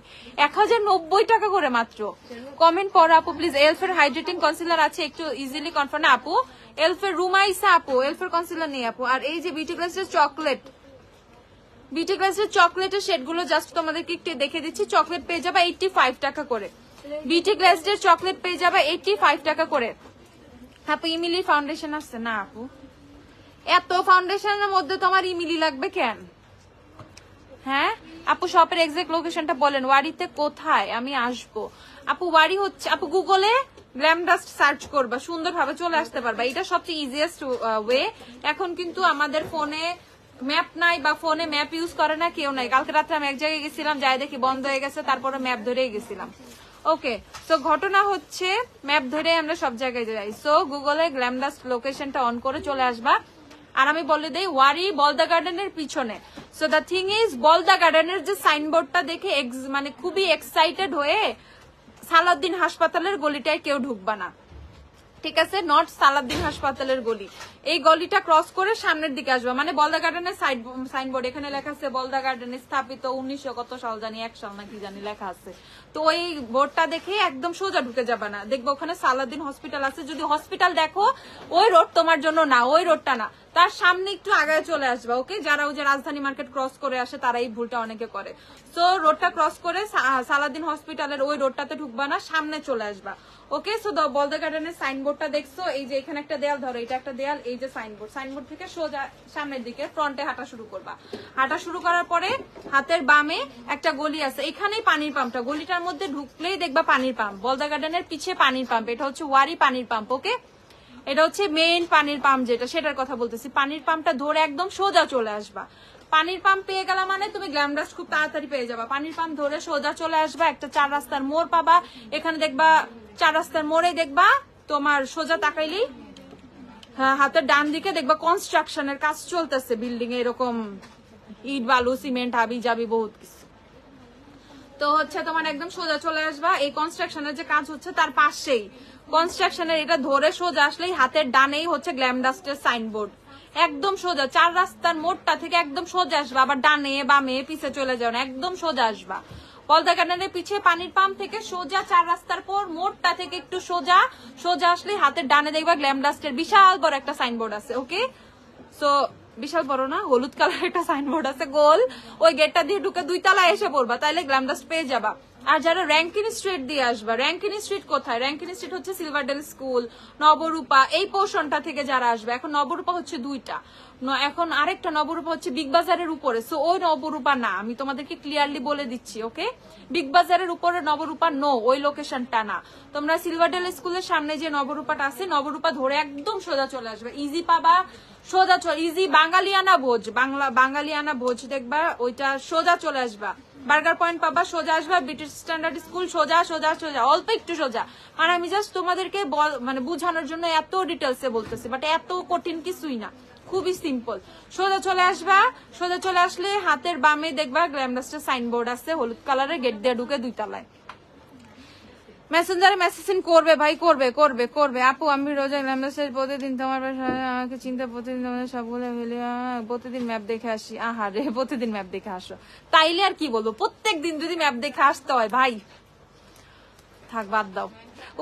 1090 টাকা করে মাত্র। কমেন্ট পড়ো আপু প্লিজ। এলফের হাইড্রেটিং কনসিলার আছে, একটু ইজিলি কনফার্ম। না আপু এলফের রুমাইসা আপু, এলফের কনসিলার নেই আপু। আর এই যে বিউটি গ্লাসের চকলেট, বিউটি গ্লাসের চকলেটের শেড গুলো জাস্ট তোমাদেরকে একটু দেখে দিচ্ছি। চকলেট পেয়ে যাবে 85 টাকা করে, বিউটি গ্লাসের চকলেট পেয়ে যাবে 85 টাকা করে। আপু ইমিলি ফাউন্ডেশন আসছে না আপু? এত ফাউন্ডেশনের মধ্যে তোমার ইমিলি লাগবে কেন? হ্যাঁ আপু শপের এক্সাক্ট লোকেশনটা বলেন, ওয়ারিতে কোথায় আমি আসবো? আপু ওয়ারি হচ্ছে, আপু গুগলে গ্ল্যাম ডাস্ট সার্চ করবা, সুন্দরভাবে চলে আসতে পারবা, এটা সবচেয়ে ইজিয়েস্ট ওয়ে। এখন কিন্তু আমাদের ফোনে ম্যাপ নাই বা ফোনে ম্যাপ ইউজ করে না কেউ নাই। কালকে রাত্রে আমি এক জায়গায় গেছিলাম, যাই দেখি বন্ধ হয়ে গেছে, তারপরে ম্যাপ ধরেই গেছিলাম। ওকে, সো ঘটনা হচ্ছে ম্যাপ ধরে আমরা সব জায়গায় যাই। সো গুগলে গ্ল্যাম ডাস্ট লোকেশনটা অন করে চলে আসবা। আর আমি বলে দেই ওয়ারি বলদা গার্ডেনের পিছনে। সো দ্য থিং ইজ বলদা গার্ডেনের যে সাইনবোর্ডটা দেখে মানে খুবই এক্সাইটেড হয়ে সালাউদ্দিন হাসপাতালের গলিটায় কেউ ঢুকবা না, ঠিক আছে? নট সালাউদ্দিন হাসপাতালের গলি, এই গলিটা ক্রস করে সামনের দিকে আসবা। মানে বলদা গার্ডেনের সাইনবোর্ড, এখানে লেখা আছে বলদা গার্ডেনে স্থাপিত 1900 কত সাল জানি, 1 সাল না কি জানি লেখা আছে। তো ওই বোর্ডটা দেখে একদম সোজা ঢুকে যাবা না, দেখবো ওখানে সালাউদ্দিন হসপিটাল আছে। যদি হসপিটাল দেখো ওই রোড তোমার জন্য না, ওই রোডটা না, তার সামনে একটু আগায় চলে আসবা। ওকে, যারা ওই যে রাজধানী মার্কেট ক্রস করে আসে তারা এই ভুলটা অনেকে করে। সো রোডটা ক্রস করে সালাউদ্দিন হসপিটালের ওই রোডটাতে ঢুকবা না, সামনে চলে আসবা। ওকে, সো বলদা গার্ডেনের সাইনবোর্ডটা দেখছো, এই যে এখানে একটা দেয়াল ধরো, এটা একটা দেয়াল, এই যে সাইনবোর্ড, সাইনবোর্ড থেকে সোজা সামনের দিকে ফ্রন্টে হাঁটা শুরু করবা। হাঁটা শুরু করার পরে হাতের বামে একটা গলি আছে, এখানেই পানির পাম্পটা, গলিটার মধ্যে ঢুকলেই দেখবা পানির পাম্প, বলদা গার্ডেনের পিছে পানির পাম্প, এটা হচ্ছে ওয়ারি পানির পাম্প। ওকে, এটা হচ্ছে মেইন পানির পাম্প যেটা, সেটার কথা বলতেছি। পানির পাম্পটা ধরে একদম সোজা চলে আসবা। পানির পাম্প পেয়ে গেলা মানে তুমি গ্ল্যাম ডাস্ট খুব তাড়াতাড়ি পেয়ে যাবা। পানির পাম্প ধরে সোজা চলে আসবা, একটা 4 রাস্তার মোড় পাবা, এখানে দেখবা 4 রাস্তার মোড়ে দেখবা তোমার সোজা তাকাইলেই হাতের ডান দিকে দেখবা কনস্ট্রাকশনের কাজ চলতেছে, বিল্ডিং এ এরকম ইট বালু সিমেন্ট হাবি জাবি বহুত কিছু। তো হচ্ছে তোমার একদম সোজা চলে আসবা, এই কনস্ট্রাকশনের যে কাজ হচ্ছে তার পাশেই, কনস্ট্রাকশনের এটা ধরে সোজা আসলেই হাতের ডানেই হচ্ছে গ্ল্যাম ডাস্টের সাইনবোর্ড। একদম সোজা 4 রাস্তার মোড়টা থেকে একদম সোজা আসবা, আবার ডানে বামে পিছে চলে যাও না, একদম সোজা আসবা। বলদা গার্ডেনের পিছে পানির পাম্প থেকে সোজা 4 রাস্তার পর মোড়টা থেকে একটু সোজা সোজা আসলে হাতের ডানে দেখবা গ্ল্যাম ডাস্টের বিশাল বড় একটা সাইনবোর্ড আছে। ওকে, সো বিশাল বড় না, হলুদ কালার একটা সাইনবোর্ড আছে গোল, ওই গেটটা দিয়ে ঢুকে 2 তলায় এসে পড়বা, তাইলে গ্ল্যাম ডাস্ট পেয়ে যাবা। আর যারা র্যাঙ্কিন স্ট্রিট দিয়ে আসবা, র্যাঙ্কিন স্ট্রিট কোথায়? র্যাঙ্কিন স্ট্রিট হচ্ছে সিলভারডেল স্কুল, নবরূপা, এই পোর্শনটা থেকে যারা আসবে। এখন নবরূপা হচ্ছে 2টা, এখন আরেকটা নবরূপা হচ্ছে বিগ বাজারের উপরে। সো ওই নবরূপা না, আমি তোমাদেরকে ক্লিয়ারলি বলে দিচ্ছি। ওকে, বিগ বাজারের উপরে নবরূপা নো, ওই লোকেশনটা না। তোমরা সিলভারডেল স্কুলের সামনে যে নবরূপাটা আছে, নবরূপা ধরে একদম সোজা চলে আসবে, ইজি পাবা, সোজা ইজি। বাঙালিয়ানা ভোজ, বাঙালিয়ানা ভোজ দেখবা, ওইটা সোজা চলে আসবা। বার্গার পয়েন্ট পাবা, সোজা আসবা। ব্রিটিশ স্ট্যান্ডার্ড স্কুল সোজা সোজা সোজা, অল্প একটু সোজা। আর আমি জাস্ট তোমাদেরকে মানে বুঝানোর জন্য এত ডিটেলসে বলতেছি, বাট এত কঠিন কিছুই না, খুবই সিম্পল। সোজা চলে আসবা, সোজা চলে আসলে হাতের বামে দেখবা গ্ল্যাম ডাস্টের সাইনবোর্ড আছে, হলুদ কালারের, গেট দিয়ে ঢুকে 2 তলায়। মেসেঞ্জারে মেসেজিং করবে ভাই, করবে করবে করবে। আপু আমি রোজা গ্ল্যাম ডাস্টের প্রতিদিন তোমার বাসায় আমাকে চিন্তা, প্রতিদিন তোমাদের সবগুলো মিলে প্রতিদিন ম্যাপ দেখে আসি। আহারে, প্রতিদিন ম্যাপ দেখে আসো, তাইলে আর কি বলবো, প্রত্যেক দিন যদি ম্যাপ দেখে আসতে হয় ভাই, থাক বাদ দাও।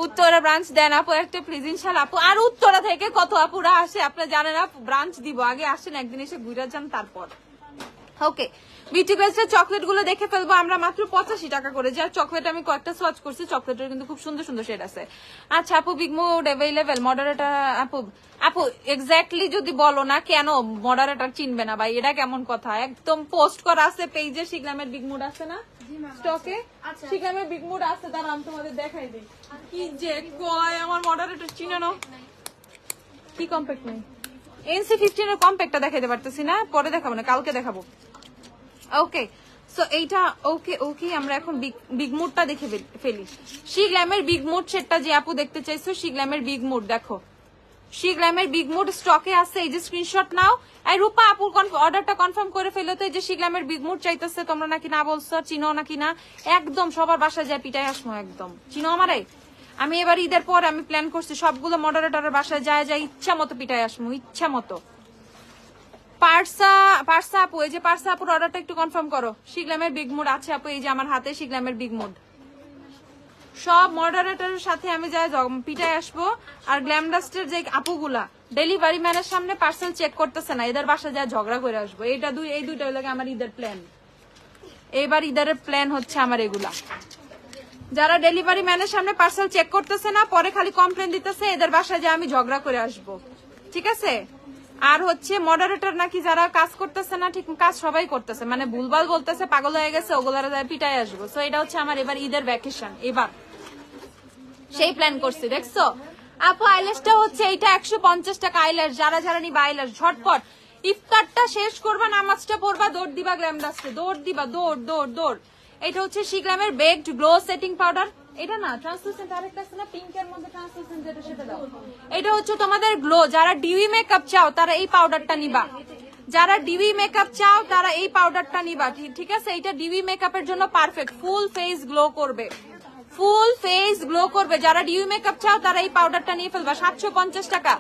উত্তরা ব্রাঞ্চ দেন আপু একটা প্লিজ, ইনশাল্লাহ আপু। আর উত্তরা থেকে কত আপুরা আসে আপনারা জানেন, আপু ব্রাঞ্চ দিব, আগে আসেন একদিন এসে ঘুরে যান তারপর। ওকে, বিউটি গ্লাসের চকলেট গুলো দেখে ফেলবো আমরা মাত্র 85 টাকা করে। যার চকলেট আমি কয়েকটা সোয়াচ করছি, চকলেটের কিন্তু খুব সুন্দর সুন্দর শেড আছে। আচ্ছা আপু, বিগ মুড অ্যাভেলেবেল, মডারেটর আপু, আপু এক্স্যাক্টলি যদি বলো না কেন মডারেটর চিনবে না ভাই, এটা কেমন কথা? একদম পোস্ট করা আছে পেজে, শিগলামের বিগ মুড আছে না স্টকে, শিগলামের বিগ মুড আছে, তার আমি তোমাদের দেখাই দিই। কি যে কয় আমার মডারেটর চিনে না, কি কম্প্যাক্ট নেই, NC15 এর কম্প্যাক্টটা দেখাইতে পারতেছি না, পরে দেখাবো না, কালকে দেখাবো। ওকে, সো এইটা ওকে ওকে, আমরা এখন বিগ মুডটা দেখে ফেলি। শিগ্ল্যামের বিগ মুড সেটটা যে আপু দেখতে চাইছো, শিগ্ল্যামের বিগ মুড দেখো, শিগ্ল্যামের বিগ মুড স্টকে আছে, এই যে স্ক্রিনশট নাও। এই রূপা আপুর অর্ডারটা কনফার্ম করে ফেলো তো, এই যে শিগ্ল্যামের বিগ মুড চাইতেছে, তোমরা নাকি না বলছো, চিনো নাকি না? একদম সবার বাসায় যায় পিটাই আসবো, একদম চিনো আমারে। আমি এবার ঈদের পর আমি প্ল্যান করছি সবগুলো মডারেটরের বাসায় যায় যায় ইচ্ছা মতো পিটাই আসবো, ইচ্ছা মতো। পার্সা আপু, এই যে পার্সা আপুর অর্ডারটা একটু কনফার্ম করো। শিগলামের বিগ মুড আছে আপু, এই যে আমার হাতে শিগলামের বিগ মুড। সব মডারেটরের সাথে আমি যাই পিটায় আসবো। আর গ্ল্যাম ডাস্টের যে আপুগুলা ডেলিভারি ম্যানের সামনে পার্সেল চেক করতেছে না, এদের বাসা যা ঝগড়া করে আসবো। এই দুইটা লাগে আমার ঈদের প্ল্যান। এবার ঈদের প্ল্যান হচ্ছে আমার এগুলা। যারা ডেলিভারি ম্যানের সামনে পার্সেল চেক করতেছে না, পরে খালি কমপ্লেন দিতেছে, এদের বাসায় যা আমি ঝগড়া করে আসবো, ঠিক আছে? আর হচ্ছে মডারেটর নাকি যারা কাজ করতেছে না, ঠিক কাজ সবাই করতেছে, মানে ভুলভাল বলতেছে, পাগল হয়ে গেছে, ওগুলারা যায় পিটাই আসবো। সো এটা হচ্ছে আমার এবার ঈদের ভ্যাকেশন, এবার সেই প্ল্যান করছি, দেখছো আপু? আইল্যাশটা হচ্ছে এইটা 150 টাকা আইল্যাশ। যারা যারা নিবা আইল্যাশ ঝটপট ইফতারটা শেষ করবা, নামাজটা পড়বা, দৌড় দিবা গ্ল্যামডাস্টে, দৌড় দিবা, দৌড় দৌড় দৌড়। এটা হচ্ছে শিগ্রামের বেকড গ্লো সেটিং পাউডার। এটা না ট্রান্সলুসেন্ট, আরেকটা আছে না পিঙ্কের মধ্যে ট্রান্সলুসেন্ট, যেটা সেটা দাও। এটা হচ্ছে তোমাদের গ্লো। যারা ডিউই মেকআপ চাও তারা এই পাউডারটা নিবা। যারা ডিউই মেকআপ চাও তারা এই পাউডারটা নিবা, ঠিক আছে? এটা ডিউই মেকআপের জন্য পারফেক্ট, ফুল ফেস গ্লো করবে, ফুল ফেস গ্লো করবে। যারা ডিউ মেকআপ চাও তারা এই পাউডারটা নিয়ে ফেলবা। 750 টাকা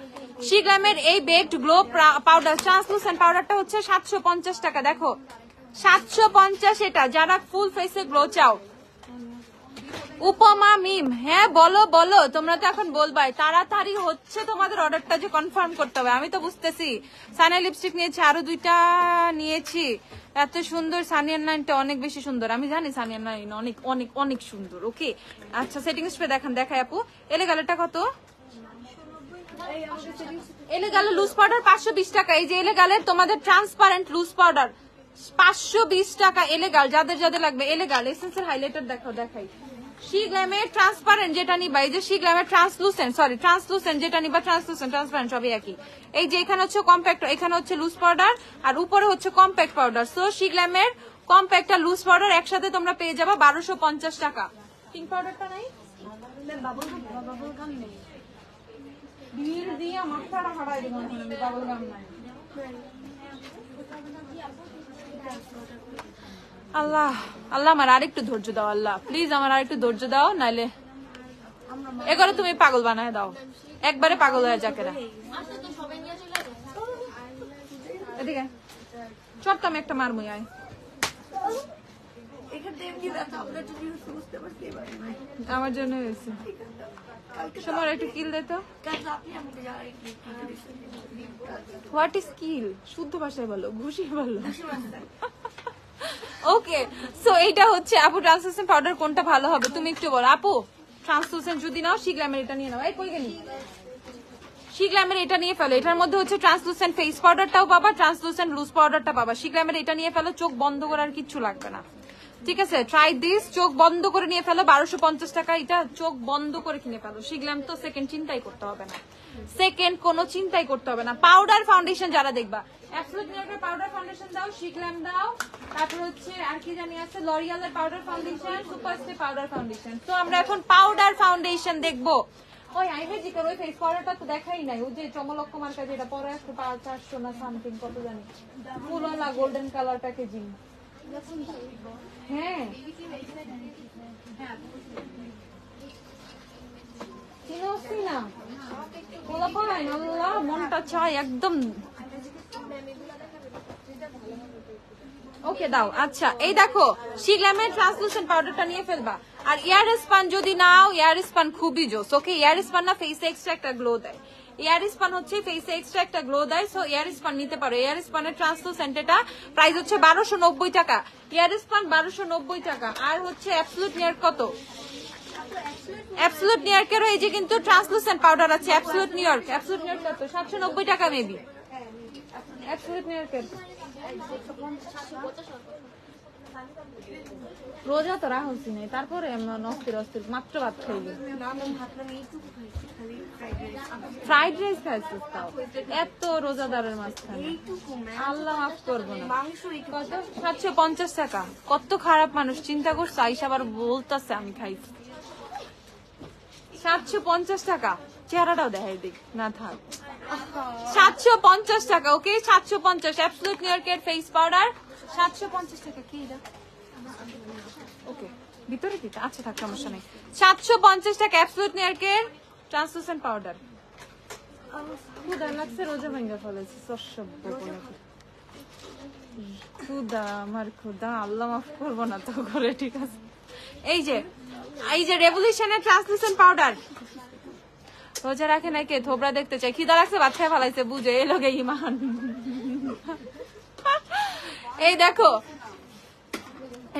শিগ্রামের এই বেকড গ্লো পাউডার, ট্রান্সলুসেন্ট পাউডারটা হচ্ছে 750 টাকা। দেখো 750 এটা। যারা ফুল ফেসে গ্লো চাও। উপমা মিম, হ্যাঁ বলো বলো, তোমরা তো এখন বলবাই, তাড়াতাড়ি হচ্ছে তোমাদের অর্ডারটা যে কনফার্ম করতে হবে। আমি তো বুঝতেছি। সানিয়া লিপস্টিক নিয়েছি, আরো 2টা নিয়েছি। এত সুন্দর সানিয়ার নাইনটা, অনেক বেশি সুন্দর। আমি জানি সানিয়ার নাইন অনেক অনেক অনেক সুন্দর। ওকে আচ্ছা, সেটিং স্প্রে দেখাই আপু। এলেগালটা কত? এলেগালে লুজ পাউডার 520 টাকা। এই যে এলেগালের তোমাদের ট্রান্সপারেন্ট লুজ পাউডার 520 টাকা। এলেগাল যাদের যাদের লাগবে, এলেগাল এসেন্সিয়াল হাইলাইটার দেখাই। শিগ্ল্যামের ট্রান্সপারেন্ট যেটা নিবা, এই যে শিগ্ল্যামের ট্রান্সলুসেন্ট যেটা নিবা, ট্রান্সলুসেন্ট ট্রান্সপারেন্ট সবই একই। এই যে এখানে হচ্ছে কম্প্যাক্ট, এখানে হচ্ছে লুজ পাউডার, আর উপরে হচ্ছে কম্প্যাক্ট পাউডার। সো শিগ্ল্যামের কম্প্যাক্ট আর লুজ পাউডার একসাথে তোমরা পেয়ে যাবা 1250 টাকা। পিঙ্ক পাউডারটা নাই, বিল দিয়ে মাথাটা ফাটাই দেব, বাবল গাম নাই। আল্লাহ আল্লাহ, আমার আরেকটু ধৈর্য দাও আল্লাহ, প্লিজ আমার আরেকটু ধৈর্য দাও, নাইলে এগুলো তুমি পাগল বানায় দাও, একবারে পাগল হয়ে যাকেরা। এদিকে চট, আমি একটা মারমুই আয়। আমার জন্য হয়েছে, সময় একটু কিল দে তো। হোয়াট ইজ কিল? শুদ্ধ ভাষায় বলো, ঘুষি বলো। ওকে, সো এইটা হচ্ছে আপু ট্রান্সলুসেন্ট পাউডার কোনটা ভালো হবে তুমি একটু বলো। আপু ট্রান্সলুসেন্ট যদি নাও, শিগ্ল্যামের এটা নিয়ে নাও। এই কই গেলি? শিগ্ল্যামের এটা নিয়ে ফেলো। এটার মধ্যে হচ্ছে ট্রান্সলুসেন্ট ফেস পাউডারটাও পাবা, ট্রান্সলুসেন্ট লুজ পাউডারটা পাবা। শিগ্ল্যামের এটা নিয়ে ফেলো, চোখ বন্ধ করার কিচ্ছু লাগবে না, ঠিক আছে? ট্রাই দিস, চোখ বন্ধ করে নিয়ে ফেলো। 1250 টাকা এটা, চোখ বন্ধ করে কিনে ফেলো। শিগ্ল্যাম তো সেকেন্ড চিন্তাই করতে হবে না, সেকেন্ড কোনো চিন্তাই করতে হবে না। পাউডার ফাউন্ডেশন যারা দেখবা, অ্যাবসলিউট নিউইয়র্কের পাউডার ফাউন্ডেশন দাও, শিগ্ল্যাম দাও, তারপর হচ্ছে আর কি জানি আছে, লরিয়ালের পাউডার ফাউন্ডেশন, সুপারস্টে পাউডার ফাউন্ডেশন। তো আমরা এখন পাউডার ফাউন্ডেশন দেখবো। ওই আইভে জিকার ওই ফেস পাউডারটা তো দেখাই নাই, ওই যে চমলক্ষ মার্কা যেটা পরে আসছে 400 না সামথিং কত জানি, ফুলওয়ালা গোল্ডেন কালার প্যাকেজিং। হ্যাঁ চিনোসি না, আল্লাহ মনটা চাই একদম। ওকে দাও। আচ্ছা এই দেখো শিগ্ল্যামের ট্রান্সলুসেন্ট পাউডারটা নিয়ে ফেলবা। আর এয়ার স্পান যদি নাও, এয়ার স্পান খুবই জোস। ওকে, এয়ার স্পান না ফেসে এক্সট্রা একটা গ্লো দেয়। এয়ার স্পান হচ্ছে ফেসে এক্সট্রা একটা গ্লো দেয়, সো এয়ার স্পান নিতে পারো। এয়ার স্পানের ট্রান্সলুসেন্ট এটা প্রাইস হচ্ছে 1290 টাকা। এয়ার স্পান 1290 টাকা। আর হচ্ছে অ্যাবসলিউট নিউইয়র্ক কত? অ্যাবসলিউট নিউইয়র্কেরও এই যে কিন্তু ট্রান্সলুসেন্ট পাউডার আছে। অ্যাবসলিউট নিউইয়র্ক কত? 790 টাকা মেবি। অ্যাবসলিউট নিউইয়র্কের রোজা তো রাখছি নাই, তারপরে অস্থির অস্থির মাত্র ভাত খাইলি। ফ্রাইড রাইস খাইছিস তাও এত রোজাদারের মাঝখানে? আল্লাহ মাফ করবো না। কত? 750 টাকা। কত খারাপ মানুষ, চিন্তা করছে আইসা আবার বলতেছে আমি খাইছি। 750 টাকা। চেহারাটাও দেখাই দিক না, থাক। 750 টাকা। ওকে 750। অ্যাবসলিউট নিউইয়র্কের ফেস পাউডার 750 টাকা। কি এটা? ওকে ভিতরে দিতে, আচ্ছা থাক সমস্যা নেই। 750 টাকা অ্যাবসলিউট নিউইয়র্কের ট্রান্সলুসেন্ট পাউডার। খুদা লাগছে, রোজা ভাঙ্গা ফেলেছে সসব্য বলে। খুদা আমার খুদা, আল্লাহ মাফ করবো না তো করে, ঠিক আছে? এই যে রেভলিউশনের ট্রান্সলুসেন্ট পাউডার, রোজা রাখে নাকি থোবরা দেখতে চাই, খিদা লাগছে ভাত খায় ফেলাইছে বুঝে এই লোকে ইমান। এই দেখো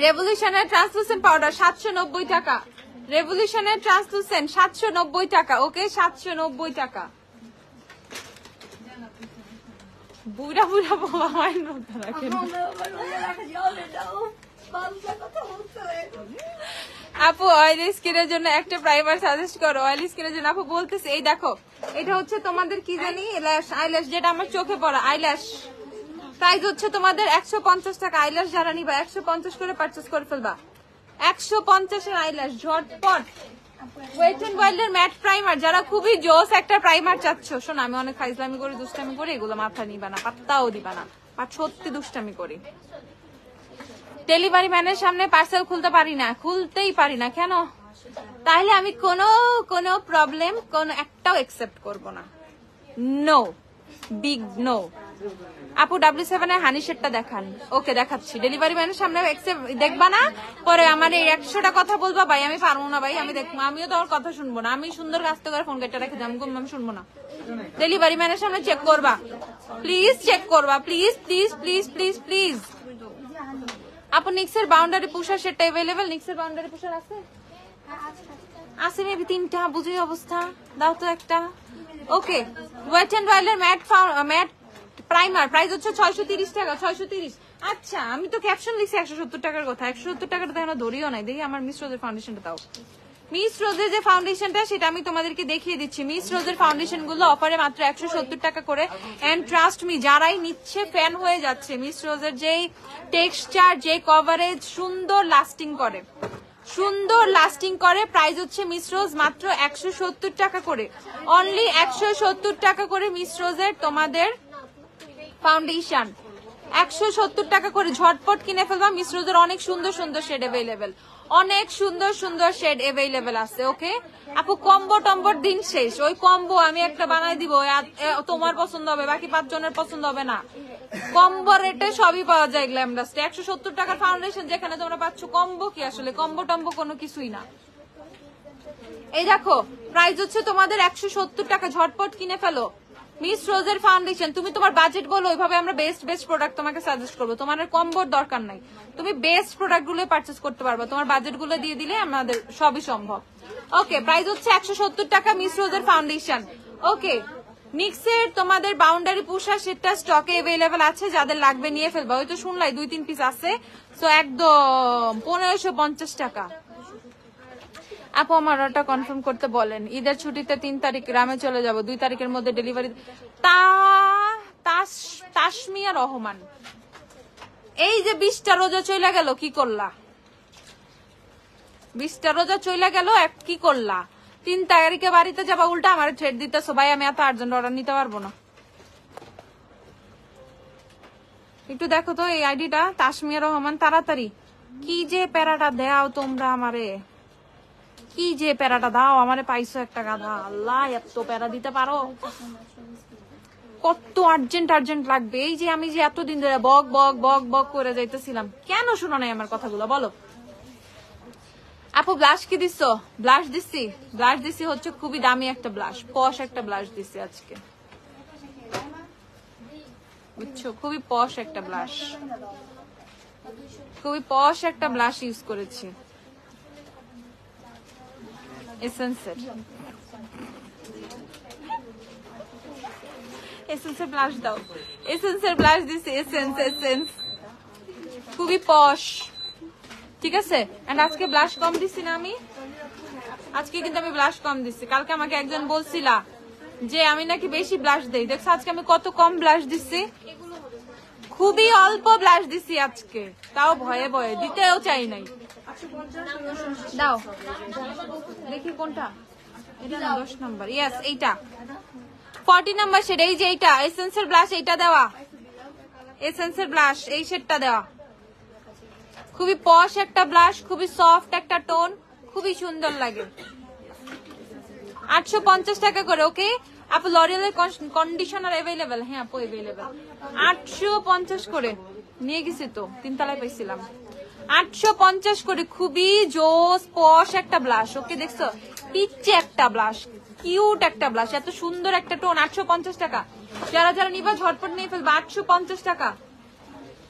রেভলিউশনের ট্রান্সলুসেন্ট পাউডার 790 টাকা, রেভলিউশনের ট্রান্সলুসেন্ট 790 টাকা, ওকে 790 টাকা। বুড়া বুড়া বাবা মায়ের রোজা রাখে আপু অয়েলি স্কিনের জন্য একটা প্রাইমার সাজেস্ট করো, অয়েলি স্কিনের জন্য আপু বলতেছে। এই দেখো এটা হচ্ছে তোমাদের কি জানি আইল্যাশ, যেটা আমার চোখে পড়া আইল্যাশ, প্রাইস হচ্ছে তোমাদের 150 টাকা। আইল্যাশ যারা নিবা 150 করে পারচেস করে ফেলবা, 150 এর আইল্যাশ ঝটপট। ওয়েট এন্ড ওয়াইল্ডের ম্যাট প্রাইমার যারা খুবই জোস একটা প্রাইমার চাচ্ছ, শোনো আমি অনেক ফাইজলামি করি দুষ্টামি করি, এগুলো মাথা নিবা না, পাত্তাও দিবা না, আর সত্যি দুষ্টামি করি। ডেলিভারি ম্যানের সামনে পার্সেল খুলতে পারি না, খুলতেই পারি না, কেন? তাহলে আমি কোনো প্রবলেম কোনো একটাও একসেপ্ট করব না, নো, বিগ নো। আপু W7 এর হানি শেডটা দেখান, ওকে দেখাচ্ছি। ডেলিভারি ম্যানের সামনে দেখবা না, পরে আমার এই 100টা কথা বলবা ভাই আমি পারবো না ভাই, আমি দেখবো, আমিও তোমার কথা শুনবো না, আমি সুন্দর কাজটা করে ফোন কেটে রেখে যাবো, আমি শুনবো না। ডেলিভারি ম্যানের সামনে চেক করবা প্লিজ, চেক করবা please please please please please. আপু নিক্সের বাউন্ডারি পুষার সেটটা अवेलेबल, নিক্সের বাউন্ডারি পুষার আছে? আছে মেবি 3টা, বুঝি অবস্থা, দাও তো একটা। ওকে ওয়েট এন্ড ওয়াইল্ডের ম্যাট প্রাইমার প্রাইস হচ্ছে 630 টাকা, 630। আচ্ছা আমি তো ক্যাপশন লিখছি 170 টাকার কথা, 170 টাকাটা তো এখনো ধরিও নাই। দেখি আমার মিস রোজের ফাউন্ডেশনটা দাও, মিস রোজের যে ফাউন্ডেশনটা সেটা আমি তোমাদেরকে দেখিয়ে দিচ্ছি। মিস রোজের ফাউন্ডেশন গুলো অফারে মাত্র 170 টাকা করে, এন্ড ট্রাস্ট মি যারাই নিচ্ছে ফ্যান হয়ে যাচ্ছে। মিস রোজের যেই টেক্সচার, যে কভারেজ, সুন্দর লাস্টিং করে, সুন্দর লাস্টিং করে। প্রাইস হচ্ছে মিস রোজ মাত্র 170 টাকা করে, অনলি 170 টাকা করে মিস রোজের তোমাদের ফাউন্ডেশন, 170 টাকা করে। ঝটপট কিনে ফেলবা, মিস রোজের অনেক সুন্দর সুন্দর শেড অ্যাভেলেবেল, অনেক সুন্দর সুন্দর শেড অ্যাভেলেবেল আছে। ওকে আপু কম্বো টম্বোর দিন শেষ, ওই কম্বো আমি একটা বানাই দিব, তোমার পছন্দ হবে, বাকি 5 জনের পছন্দ হবে না। কম্বো রেটে সবই পাওয়া যায় গ্ল্যামডাস্টে, 170 টাকার ফাউন্ডেশন যেখানে তোমরা পাচ্ছ কম্বো কি, আসলে কম্বো টম্বো কোনো কিছুই না। এই দেখো প্রাইস হচ্ছে তোমাদের 170 টাকা, ঝটপট কিনে ফেলো মিস রোজের ফাউন্ডেশন। তুমি তোমার বাজেট বলো, ওইভাবে আমরা বেস্ট বেস্ট প্রোডাক্ট তোমাকে সাজেস্ট করবো, তোমার কম্বোর দরকার নাই, তুমি বেস্ট প্রোডাক্ট গুলো পারচেস করতে পারবে, তোমার বাজেট গুলো দিয়ে দিলে আমাদের সবই সম্ভব। ওকে প্রাইস হচ্ছে 170 টাকা মিস রোজের ফাউন্ডেশন। ওকে নিক্সের তোমাদের বাউন্ডারি পুষা সেটটা স্টকে অ্যাভেলেবেল আছে, যাদের লাগবে নিয়ে ফেলবা। ওই তো শুনলাই 2-3 পিস আছে, সো একদম 1550 টাকা। আপু আমার অর্ডারটা কনফার্ম করতে বলেন, ঈদের ছুটিতে 3 তারিখ গ্রামে চলে যাব, 2 তারিখের মধ্যে ডেলিভারি। তাসমিয়া রহমান, এই যে 20টা রোজা চইলা গেল কি করলা, 20টা রোজা চইলা গেল কি করলা, 3 তারিখে বাড়িতে যাবা, উল্টা আমার থ্রেড দিতেছো ভাই আমি এত আর্জেন্ট অর্ডার নিতে পারবো না। একটু দেখো তো এই আইডিটা তাসমিয়া রহমান, তাড়াতাড়ি। কি যে প্যারাটা দেও তোমরা আমারে, কি যে প্যারাটা দাও আমারে, পাইছো একটা গাধা, আল্লাহ এত প্যারা দিতে পারো, কত আর্জেন্ট আর্জেন্ট লাগবে। এই যে আমি যে এতদিন ধরে বক বক বক বক করে যাইতেছিলাম, কেন শোনো নাই আমার কথাগুলো বলো। আপু ব্লাশ কি দিছো? ব্লাশ দিছি, ব্লাশ দিছি হচ্ছে খুবই দামি একটা ব্লাশ, পশ একটা ব্লাশ দিছি আজকে, বুঝছো, খুবই পশ একটা ব্লাশ, খুবই পশ একটা ব্লাশ ইউজ করেছি এসেন্সের। এসেন্সের ব্লাশ দাও, এসেন্সের ব্লাশ দিছি, এসেন্স এসেন্স খুবই পশ, ঠিক আছে। এন্ড আজকে ব্লাশ কম দিছি না আমি, আজকে কিন্তু আমি ব্লাশ কম দিছি। কালকে আমাকে একজন বলছিলা যে আমি নাকি বেশি ব্লাশ দেই, দেখছো আজকে আমি কত কম ব্লাশ দিছি, খুবই অল্প ব্লাশ দিছি আজকে, তাও ভয়ে ভয়ে দিতেও চাই নাই। দাও দেখি কোনটা, এটা না 10 নাম্বার, ইয়েস এইটা 40 নাম্বার শেড, এই যে এইটা এসেন্সের ব্লাশ, এইটা দেওয়া এসেন্সের ব্লাশ, এই শেডটা দেওয়া, খুবই পশ একটা ব্লাশ, খুবই সফট একটা টোন, খুবই সুন্দর লাগে। 850 টাকা করে। ওকে আপু লরিয়ালের কন্ডিশনার অ্যাভেলেবেল, হ্যাঁ আপু অ্যাভেলেবেল, 850 করে নিয়ে গেছি তো, 3 তলায় পাইছিলাম, 850 করে, খুবই জোস পশ একটা ব্লাশ। ওকে দেখছো পিচ্ছে একটা ব্লাশ, কিউট একটা ব্লাশ, এত সুন্দর একটা টোন। 850 টাকা। যারা যারা নিবা ঝটপট নিয়ে ফেলবা। 850 টাকা।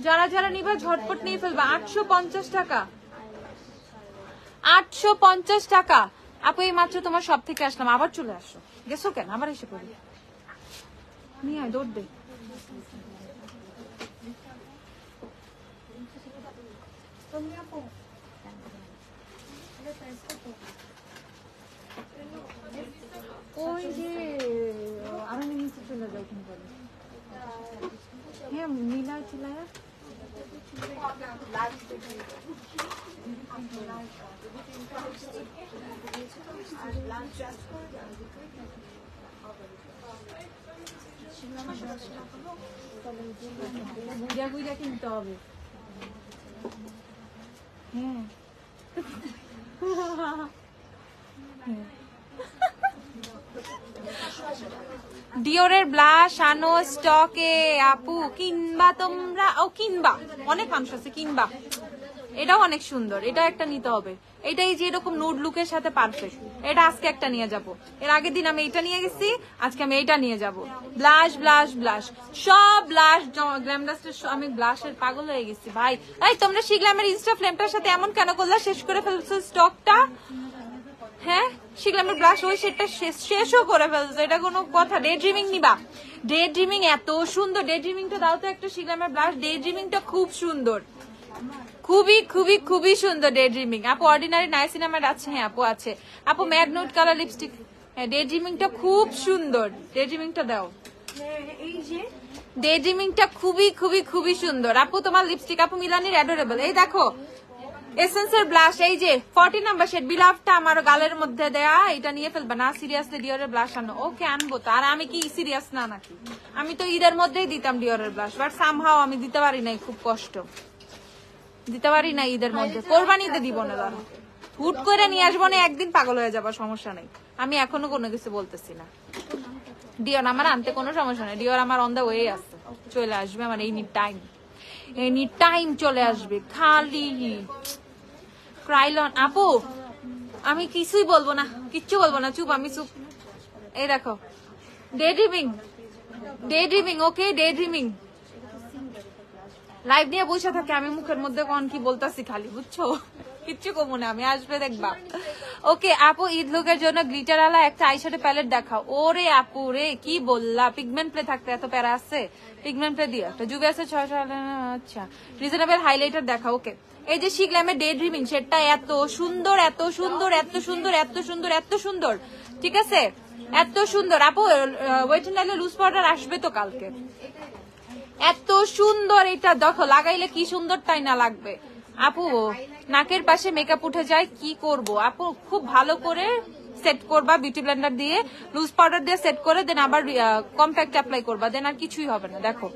যারা যারা নিবা ঝটপট নিয়ে ফেলবা। 850 টাকা। 850 টাকা। আপু এই মাত্র তোমার সব থেকে আসলাম, আবার চলে আসো। গেছো কেন? আবার এসে পড়ি। নিয়ে আয়, দৌড় দে। ওই যে আরো নিচে চলে যাও ওখানে করে। হ্যাঁ নীলা চিলায়া বুঝা কিনতে হবে। হ্যাঁ ডিওরের ব্লাশ আনো স্টকে আপু, কিনবা তোমরা? ও কিনবা, অনেক মানুষ আছে কিনবা। এটাও অনেক সুন্দর, এটা একটা নিতে হবে। এটাই যে এরকম নুড লুকের সাথে পারফেক্ট। এটা আজকে একটা নিয়ে যাব। এর আগের দিন আমি এটা নিয়ে গেছি, আজকে আমি এইটা নিয়ে যাব। ব্লাশ ব্লাশ ব্লাশ সব ব্লাশ, গ্ল্যামডাস্টের আমি ব্লাশের পাগল হয়ে গেছি ভাই। এই তোমরা শিগলামের ইনস্টা ফ্লেমটার সাথে এমন কেন করলা? শেষ করে ফেলছো স্টকটা। হ্যাঁ শিগলামের ব্লাশ ওই সেটটা শেষও করে ফেলছো, এটা কোনো কথা? ডে ড্রিমিং নিবা? ডে ড্রিমিং এত সুন্দর। ডে ড্রিমিংটা দাও তো একটা শিগলামের ব্লাশ। ডে ড্রিমিংটা খুব সুন্দর, খুবই খুবই খুবই সুন্দর ডে ড্রিমিং। আপু অর্ডিনারি নাইসিনামাইড আছে? হ্যাঁ আপু আছে। আপু ম্যাট নুড কালার লিপস্টিক। হ্যাঁ ডে ড্রিমিংটা খুব সুন্দর, ডে ড্রিমিংটা দাও। ডে ড্রিমিংটা খুবই খুবই খুবই সুন্দর। আপু তোমার লিপস্টিক আপু মিলানির অ্যাডোরেবল। এই দেখো এসেন্সের ব্লাশ, এই যে 40 নাম্বার শেড বিলাভটা আমার গালের মধ্যে দেয়া। এটা নিয়ে ফেলবা না? সিরিয়াসলি ডিওরের ব্লাশ আনো? ওকে আনবো তো। আর আমি কি সিরিয়াস না নাকি? আমি তো ঈদের মধ্যেই দিতাম ডিওরের ব্লাশ, বাট সামহাও আমি দিতে পারি নাই, খুব কষ্ট দিতে পারি না ঈদের মধ্যে। কোরবানিতে দিব না, ধরো হুট করে নিয়ে আসবো না, একদিন পাগল হয়ে যাবো, সমস্যা নেই। আমি এখনো কোনো কিছু বলতেছি না। ডিওর আমার আনতে কোনো সমস্যা নেই, ডিওর আমার অন দা ওয়ে আছে, চলে আসবে আমার এনি টাইম চলে আসবে। খালি ক্রাইলন আপু আমি কিছুই বলবো না, কিচ্ছু বলবো না, চুপ, আমি চুপ। এই দেখো ডে ড্রিমিং ওকে, ডে ড্রিমিং লাইভ নিয়ে বসে থাকে, আমি মুখের মধ্যে কোন কি বলতাছি খালি, বুঝছো? কিচ্ছু কমু না, আমি আসবে দেখবা। ওকে আপু ঈদ লুকের জন্য গ্লিটার আলা একটা আইশ্যাডো প্যালেট দেখাও। ওরে আপু রে কি বললা, পিগমেন্ট প্লে থাকতে এত প্যারা আছে? পিগমেন্ট প্লে দিয়ে একটা জুবে আছে 600। আচ্ছা রিজনেবল হাইলাইটার দেখাও। ওকে এই যে শিগলামের ডে ড্রিমিং সেটটা এত সুন্দর এত সুন্দর এত সুন্দর এত সুন্দর এত সুন্দর, ঠিক আছে এত সুন্দর। আপু ওয়েট এন্ড ডাইলে লুজ পাউডার আসবে তো কালকে। এত সুন্দর এটা দেখো, লাগাইলে কি সুন্দর তাই না লাগবে। আপু নাকের পাশে মেকআপ উঠে যায়, কি করব আপু? খুব ভালো করে সেট করবা বিউটি ব্লেন্ডার দিয়ে, লুজ পাউডার দিয়ে সেট করে দেন আবার কম্প্যাক্ট অ্যাপ্লাই করবা, দেন আর কিছুই হবে না। দেখো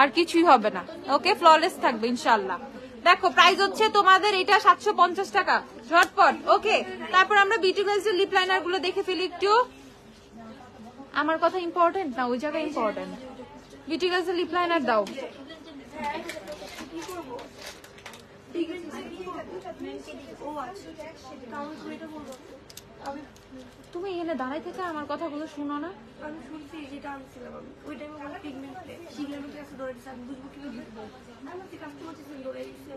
আর কিছুই হবে না। ওকে ফ্ললেস থাকবে ইনশাআল্লাহ। দেখো প্রাইস হচ্ছে তোমাদের এটা 750 টাকা ঝটপট। ওকে তারপর আমরা বিউটি গ্লেজের লিপ লাইনার গুলো দেখে ফেলি একটু। আমার কথা ইম্পর্টেন্ট না, ওই জায়গায় ইম্পর্টেন্ট। বিউটি গ্লেজের লিপ লাইনার দাও। তুমি এখানে দাঁড়াই থেকে আমার কথাগুলো শুনো না? আমি শুনছি যেটা আনছিলাম আমি ওই টাইমে বলে পিগমেন্ট শিগলামের কাছে ধরে দিছি, আমি বুঝবো কি বুঝবো আমি তো কাস্টমার কাছে ধরে দিছি।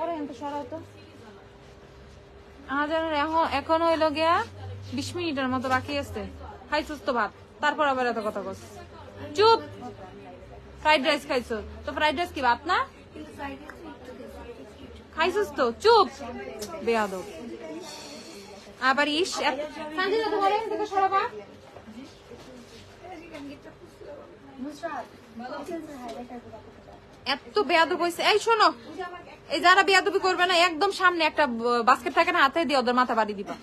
ওরে এত সরাও তো। আমাদের এখন হইলো গিয়া 20 মিনিটের মতো বাকি আছে। খাইছস তো ভাত, তারপর আবার এত কথা কস। চুপ। ফ্রাইড রাইস খাইছো তো? ফ্রাইড রাইস কি ভাত না? খাইছস তো, চুপ বেয়াদব। আবার ইস সানজিদা তোমার এখান থেকে সরাবা। এত বেয়াদব হইছে। এই শোনো, এই যারা বেয়াদবি করবে না একদম সামনে একটা বাস্কেট থাকে না, হাতে দিয়ে ওদের মাথা বাড়ি দিবা।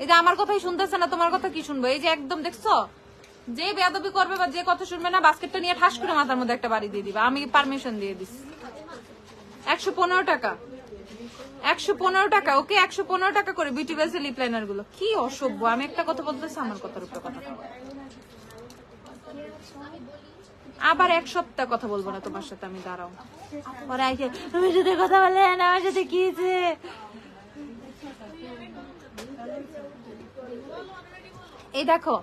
এই যে আমার কথাই শুনতেছে না, তোমার কথা কি শুনবো? এই যে একদম দেখছো, যে বেয়াদবি করবে বা যে কথা শুনবে না, বাস্কেটটা নিয়ে ঠাস করে মাথার মধ্যে একটা বাড়ি দিয়ে দিবা। আমি পারমিশন দিয়ে দিচ্ছি। 115 টাকা, 115 টাকা। ওকে 115 টাকা করে বিউটি বেসের লিপ লাইনার গুলো। কি অসভ্য, আমি একটা কথা বলতেছি আমার কথার উপরে কথা। আবার এক সপ্তাহ কথা বলবো না তোমার সাথে আমি, দাঁড়াও। তুমি সাথে কথা বলে আমার সাথে কি এই দেখো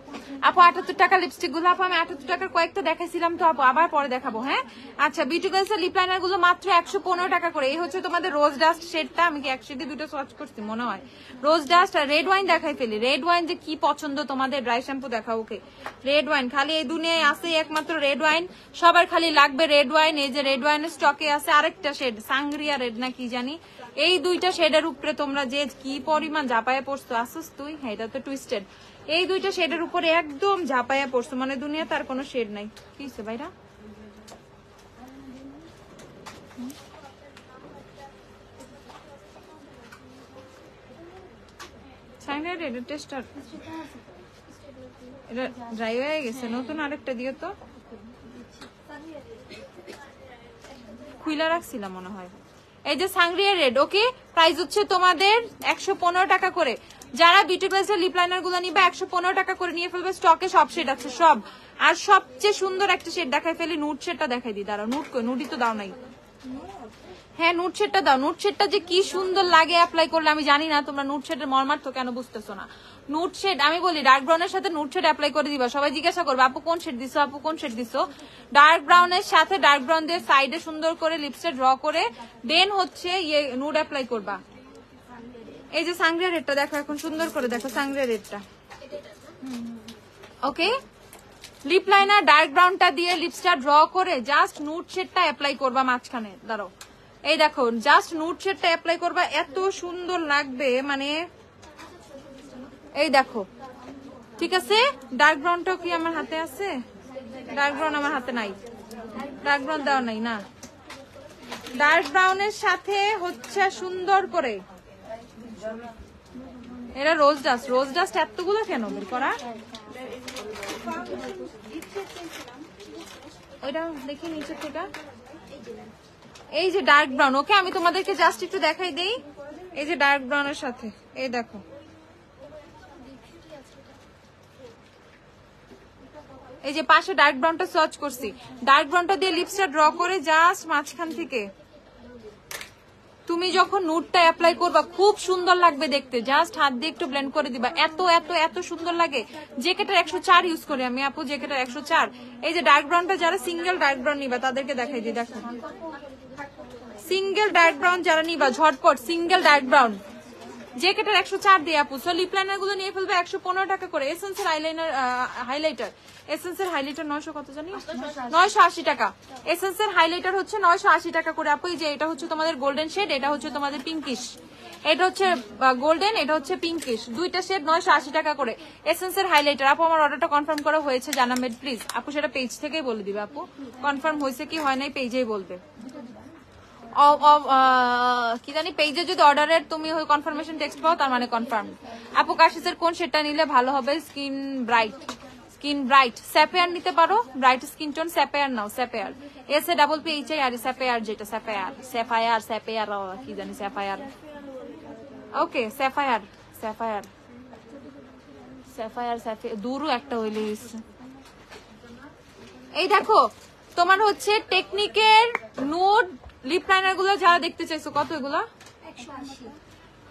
আপু 78 টাকা লিপস্টিক গুলো আপু আমি 78 টাকার কয়েকটা দেখাইছিলাম তো আপু, আবার পরে দেখাবো। হ্যাঁ আচ্ছা, বিউটি গার্লস লিপ লাইনার গুলো মাত্র 115 টাকা করে। এই হচ্ছে তোমাদের রোজ ডাস্ট শেডটা, আমি কি একসাথে দুটো সোয়াচ করছি মনে হয়। রোজ ডাস্ট আর রেড ওয়াইন দেখাই ফেলি। রেড ওয়াইন যে কি পছন্দ তোমাদের, ড্রাই শ্যাম্পু দেখাও। ওকে রেড ওয়াইন খালি এই দুনিয়ায় আছে একমাত্র রেড ওয়াইন, সবার খালি লাগবে রেড ওয়াইন। এই যে রেড ওয়াইনের স্টকে আছে আরেকটা শেড সাংগ্রিয়া রেড না কি জানি, এই দুইটা শেডের উপরে তোমরা যে কি পরিমাণ ঝাপায়া পড়ছো। আসুস তুই, হ্যাঁ এটা তো টুইস্টেড। এই দুইটা শেডের উপরে একদম ঝাপায়া পড়ছো, মানে দুনিয়া তার কোনো শেড নাই। কি হচ্ছে ভাইরা? সাইনার রেড টেস্টার এটা ড্রাই হয়ে গেছে, নতুন আরেকটা দিও তো। খুইলা রাখছিলাম মনে হয়। এই যে সাংগ্রিয়া রেড, ওকে প্রাইস হচ্ছে তোমাদের 115 টাকা করে। যারা বিউটি প্লাসের লিপ লাইনার গুলো নিবে 115 টাকা করে নিয়ে ফেলবে। স্টকে সব শেড আছে সব। আর সবচেয়ে সুন্দর একটা শেড দেখাই ফেলি, নুট শেডটা দেখাই দিই। দাঁড়াও, নুট কই? নুডই তো দাও নাই। হ্যাঁ নুট শেডটা দাও। নুট শেডটা যে কি সুন্দর লাগে অ্যাপ্লাই করলে, আমি জানি না তোমরা নুট শেডের মর্মার্থ কেন বুঝতেছো না। নুট শেড আমি বলি ডার্ক ব্রাউনের সাথে নুট শেড অ্যাপ্লাই করে দিবা। সবাই জিজ্ঞাসা করবে আপু কোন শেড দিছো, আপু কোন শেড দিছো। ডার্ক ব্রাউনের সাথে ডার্ক ব্রাউন দিয়ে সাইডে সুন্দর করে লিপস্টিক ড্র করে দেন হচ্ছে ইয়ে নুড অ্যাপ্লাই করবা। এই যে সাংগ্রিয়া রেডটা দেখো, এখন সুন্দর করে দেখো সাংগ্রিয়া রেডটা। ওকে লিপ লাইনার ডার্ক ব্রাউনটা দিয়ে লিপস্টিক ড্র করে জাস্ট নুড শেডটা অ্যাপ্লাই করবা মাঝখানে। দাঁড়াও, এই দেখো জাস্ট নুড শেডটা অ্যাপ্লাই করবা, এত সুন্দর লাগবে মানে। এই দেখো ঠিক আছে। ডার্ক ব্রাউনটাও কি আমার হাতে আছে? ডার্ক ব্রাউন আমার হাতে নাই, ডার্ক ব্রাউন দেওয়া নাই না। ডার্ক ব্রাউনের সাথে হচ্ছে সুন্দর করে এটা রোজ ডাস্ট। রোজ ডাস্ট এতগুলো কেন বের করা? ওইটা দেখি নিচে থেকে। এই যে ডার্ক ব্রাউন, ওকে আমি তোমাদেরকে জাস্ট একটু দেখাই দেই। এই যে ডার্ক ব্রাউনের সাথে এই দেখো, এই যে পাশে ডার্ক ব্রাউনটা সোয়াচ করছি। ডার্ক ব্রাউনটা দিয়ে লিপস্টিক ড্র করে জাস্ট মাঝখান থেকে তুমি যখন নুডটা অ্যাপ্লাই করবা খুব সুন্দর লাগবে দেখতে। জাস্ট হাত দিয়ে একটু ব্লেন্ড করে দিবা, এত এত এত সুন্দর লাগে। জেকেটার 104 ইউজ করি আমি আপু, জেকেটার 104। এই যে ডার্ক ব্রাউনটা যারা সিঙ্গেল ডার্ক ব্রাউন নিবা তাদেরকে দেখাই দিই। দেখো সিঙ্গেল ডার্ক ব্রাউন যারা নিবা ঝটপট সিঙ্গেল ডার্ক ব্রাউন জেকেটার 104 দিয়ে আপু। সো লিপ লাইনার গুলো নিয়ে ফেলবে 115 টাকা করে। এসেন্সের আইলাইনার হাইলাইটার, এসেন্সের হাইলাইটার 900 কত জানি, 980 টাকা। এসেন্সের হাইলাইটার হচ্ছে 980 টাকা করে আপু। এই যে এটা হচ্ছে তোমাদের গোল্ডেন শেড, এটা হচ্ছে তোমাদের পিঙ্কিশ। এটা হচ্ছে গোল্ডেন, এটা হচ্ছে পিঙ্কিশ, দুইটা শেড 980 টাকা করে। এসেন্সের হাইলাইটার আপু আমার অর্ডারটা কনফার্ম করা হয়েছে জানাবেন প্লিজ আপু, সেটা পেজ থেকেই বলে দিবে আপু। কনফার্ম হয়েছে কি হয় নাই পেজেই বলবে। কি জানি পেজে যদি অর্ডারের তুমি কনফার্মেশন টেক্সট পাও তার মানে কনফার্ম। আপু কাশিসের কোন শেডটা নিলে ভালো হবে? Skin bright, skin bright sapphire নিতে পারো। ব্রাইট স্কিন টোন স্যাপেয়ার নাও, sapphire S A double P H I R sapphire, যেটা স্যাপেয়ার স্যাফায়ার স্যাপেয়ার কি জানি sapphire. Okay sapphire sapphire sapphire sapphire দূরও একটা হইলে। এই দেখো তোমার হচ্ছে টেকনিকের নুড লিপ লাইনার গুলো যারা দেখতে চাইছো, কত এগুলো?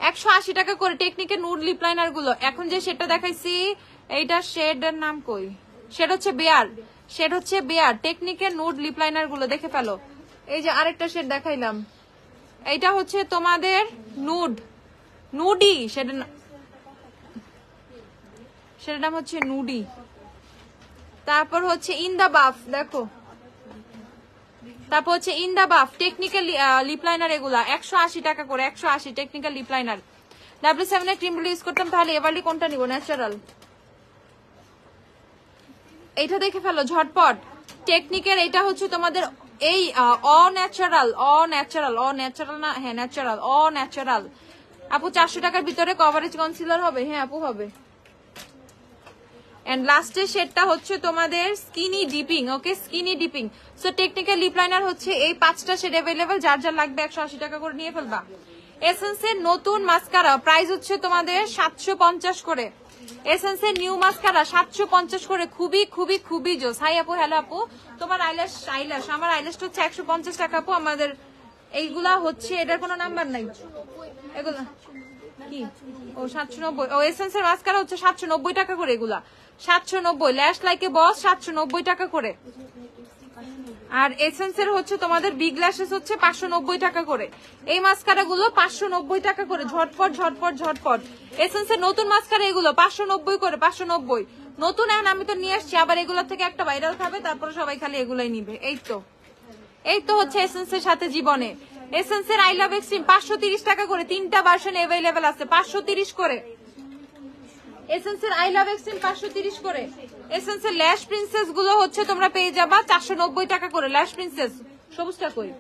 180 টাকা করে টেকনিকের নুড লিপ লাইনার গুলো। এখন যে শেডটা দেখাইছি এইটা শেডের নাম কই? শেড হচ্ছে বেয়ার, শেড হচ্ছে বেয়ার। টেকনিকের নুড লিপ লাইনার গুলো দেখে ফেলো। এই যে আরেকটা শেড দেখাইলাম, এইটা হচ্ছে তোমাদের নুড, নুডি শেডের নাম হচ্ছে নুডি। তারপর হচ্ছে ইন দা বাফ, দেখো তারপর হচ্ছে in the buff technical lip liner, এগুলা 180 টাকা করে। 180 টেকনিক্যাল লিপ লাইনার। W7 এর ক্রিম ইউজ করতাম তাহলে এবারলি কোনটা নিব? ন্যাচারাল, এইটা দেখে ফেলো ঝটপট। টেকনিকের এটা হচ্ছে তোমাদের এই অন্যাচারাল, অন্যাচারাল অন্যাচারাল না, হ্যাঁ ন্যাচারাল, অন্যাচারাল আপু। 400 টাকার ভিতরে কভারেজ কনসিলার হবে? হ্যাঁ আপু হবে। এন্ড লাস্টের শেডটা হচ্ছে তোমাদের skinny dipping. Okay skinny dipping. So technical lip liner হচ্ছে এই 5টা শেড अवेलेबल, যার যার লাগবে 180 টাকা করে নিয়ে ফেলবা। এসেন্সের নতুন মাস্কারা প্রাইস হচ্ছে তোমাদের 750 করে। এসেন্সের নিউ মাস্কারা 750 করে। খুবই খুবই খুবই জোস। হাই আপু, হ্যালো আপু। তোমার আইল্যাশ, আমার আইল্যাশটা হচ্ছে 150 টাকা আপু। আমাদের এইগুলা হচ্ছে এটার কোনো নাম্বার নাই, এগুলা কি ও 790, ও এসেন্সের মাস্কারা হচ্ছে 790 টাকা করে, এগুলা 790, ল্যাশ লাইকে বস 790 টাকা করে। আর এসেন্সের হচ্ছে তোমাদের বিগ ল্যাশেস হচ্ছে 590 টাকা করে। এই মাস্কারা গুলো 590 টাকা করে, ঝটপট ঝটপট ঝটপট। এসেন্সের নতুন মাস্কারা এগুলো 590 করে, 590 নতুন। এখন আমি তো নিয়ে আসছি, আবার এগুলোর থেকে একটা ভাইরাল খাবে, তারপরে সবাই খালি এগুলাই নিবে। এই তো হচ্ছে এসেন্সের সাথে জীবনে। এসেন্সের আই লাভ এক্সট্রিম 530 টাকা করে, 3টা ভার্সন अवेलेबल আছে, 530 করে। এসেন্সের আই লাভ এক্সট্রিম 530 করে। এসেন্সের ল্যাশ প্রিন্সেস গুলো হচ্ছে তোমরা পেয়ে যাবা 490 টাকা করে। ল্যাশ প্রিন্সেস সবুজটা কই?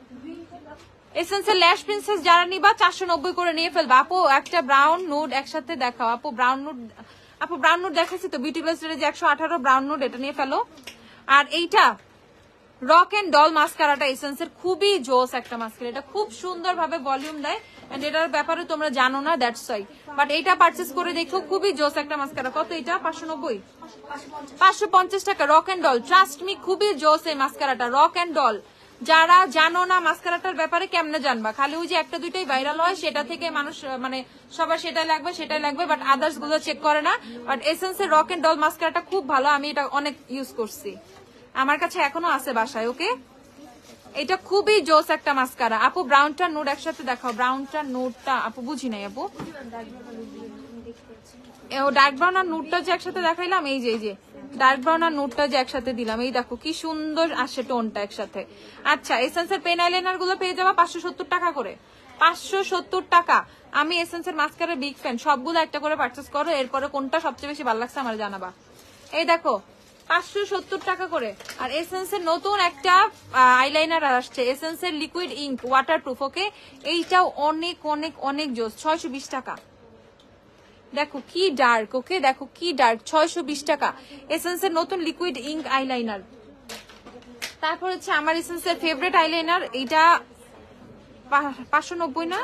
এসেন্সের ল্যাশ প্রিন্সেস যারা নিবা 490 করে নিয়ে ফেলবা। আপু একটা ব্রাউন নুড একসাথে দেখাও। আপু ব্রাউন নুড দেখাচ্ছি তো, বিউটি প্লাসের যে 118 ব্রাউন নুড, এটা নিয়ে ফেলো। আর এইটা রক এন্ড ডল মাস্কারাটা এসেন্সের খুবই জোস একটা মাস্কারা, এটা খুব সুন্দর ভাবে ভলিউম দেয়, এন্ড এটার ব্যাপারে তোমরা জানো না, দ্যাটস ওয়াই। বাট এইটা পারচেজ করে দেখো, খুবই জোস একটা মাস্কারা। কত এটা? 590, 550 টাকা। Rock and doll, trust me, খুবই জোস এই মাস্কারাটা, রক এন্ড ডল। যারা জানো না মাস্কারাটার ব্যাপারে কেমনে জানবা? খালি ওই যে একটা দুইটাই ভাইরাল হয়, সেটা থেকে মানুষ মানে সবার সেটাই লাগবে, বাট আদার্স গুলো চেক করে না। বাট এসেন্সের রক এন্ড ডল মাস্কারাটা খুব ভালো, আমি এটা অনেক ইউজ করছি, আমার কাছে এখনো আছে বাসায়। ওকে, এটা খুবই জোস একটা মাস্কারা। আপু ব্রাউনটা নুড একসাথে দেখাও। ব্রাউনটা নুডটা আপু বুঝি নাই আপু, ডার্ক ব্রাউন আর নুডটা যে একসাথে দেখাইলাম, এই যে ডার্ক ব্রাউন আর নুডটা যে একসাথে দিলাম, এই দেখো কি সুন্দর আসে টোনটা একসাথে। আচ্ছা, এসেন্সের পেন আইলাইনার গুলো পেয়ে যাবা 570 টাকা করে, 570 টাকা। আমি এসেন্সের মাস্কারা বিগ ফ্যান, সবগুলো একটা করে পারচেস করো, এরপরে কোনটা সবচেয়ে বেশি ভালো লাগছে আমার জানাবা। এই দেখো 570 টাকা করে। আর এসেন্সের নতুন একটা আইলাইনার আসছে, এসেন্সের লিকুইড ইঙ্ক ওয়াটারপ্রুফ। ওকে, এইটাও অনেক অনেক অনেক জোস, 620 টাকা। দেখো কি ডার্ক, ওকে দেখো কি ডার্ক, 620 টাকা। এসেন্সের নতুন লিকুইড ইঙ্ক আইলাইনার। তারপর হচ্ছে আমার এসেন্সের ফেভারিট আইলাইনার, এইটা 590 না,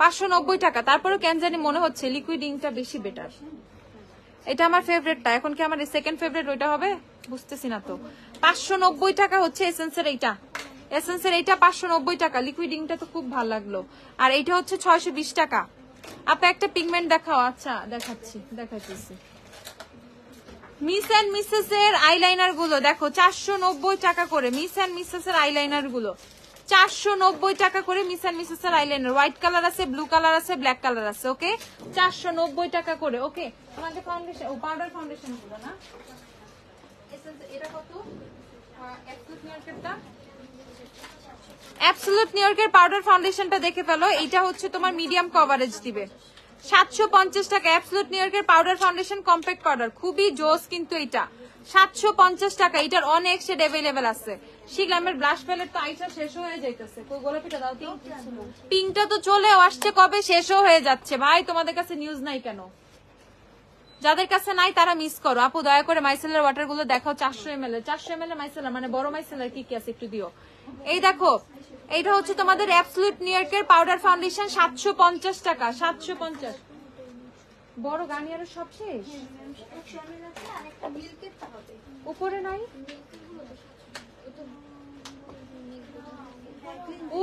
590 টাকা। তারপরে কেন জানি মনে হচ্ছে লিকুইড ইঙ্কটা বেশি বেটার। এটা আমার ফেভারিটটা, এখন কি আমার সেকেন্ড ফেভারিট ওইটা হবে বুঝতেছি না তো। 590 টাকা হচ্ছে এসেন্সের এইটা, এসেন্সের এইটা 590 টাকা। লিকুইড ইঙ্কটা তো খুব ভালো লাগলো। আর এইটা হচ্ছে 620 টাকা। আপনি একটা পিগমেন্ট দেখাও। আচ্ছা দেখাচ্ছি। মিস এন্ড মিসেস এর আইলাইনার গুলো দেখো 490 টাকা করে। মিস এন্ড মিসেস এর আইলাইনার গুলো 490 টাকা করে। মিস এন্ড মিসেস এর আইলাইনার হোয়াইট কালার আছে, ব্লু কালার আছে, ব্ল্যাক কালার আছে। ওকে, 490 টাকা করে। ওকে, আমাদের ফাউন্ডেশন, ও পাউডার ফাউন্ডেশন গুলো না, এটা কত? অ্যাবসলিউট নিউ ইয়র্কের পাউডার ফাউন্ডেশনটা দেখে ফেলো। এটা হচ্ছে তোমার মিডিয়াম কভারেজ দিবে, 750 টাকা। অ্যাবসলিউট নিউ ইয়র্কের পাউডার ফাউন্ডেশন কম্প্যাক্ট পাউডার, খুবই জোস কিন্তু এটা, 750 টাকা। এটার অনেক শেড अवेलेबल আছে। শিগলামের ব্লাশ প্যালেট তো আইসা শেষ হয়ে যাইতেছে। কই গোলাপিটা দাও তো, পিঙ্কটা তো চলেও আসছে কবে, শেষও হয়ে যাচ্ছে। ভাই তোমাদের কাছে নিউজ নাই কেন? যাদের কাছে নাই তারা মিস করো। আপু দয়া করে মাইসেলার ওয়াটার গুলো দেখাও, 400 ml এর। 400 ml এর মাইসেলার মানে বড় মাইসেলার কি কি আছে একটু দিও। এই দেখো, এইটা হচ্ছে তোমাদের অ্যাবসলিউট নিউ ইয়র্কের পাউডার ফাউন্ডেশন, 750 টাকা, 750। বড় গার্নিয়ারের সব শেষ, উপরে নাই।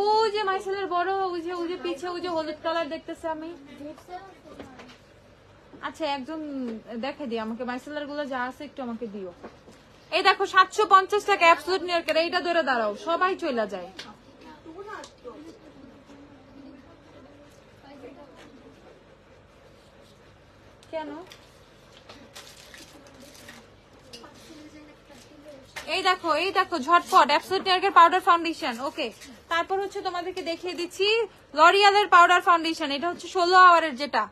ওই যে মাইসেলের বড়, ওই যে পিছে ওই যে হলুদ কালার দেখতেছে আমি। আচ্ছা একজন দেখে দিই আমাকে, মাইসেলার গুলো যা আছে একটু আমাকে দিও। এই দেখো 750 টাকা অ্যাবসলিউট নিউ ইয়র্কের। এইটা ধরে দাঁড়াও, সবাই চলে যায়। কেন? এই দেখো ঝটপট অ্যাবসলিউট নিউ ইয়র্কের পাউডার ফাউন্ডেশন। ওকে, তারপর হচ্ছে তোমাদেরকে দেখিয়ে দিচ্ছি লরিয়ালের পাউডার ফাউন্ডেশন। এটা হচ্ছে 16 আওয়ারের, যেটা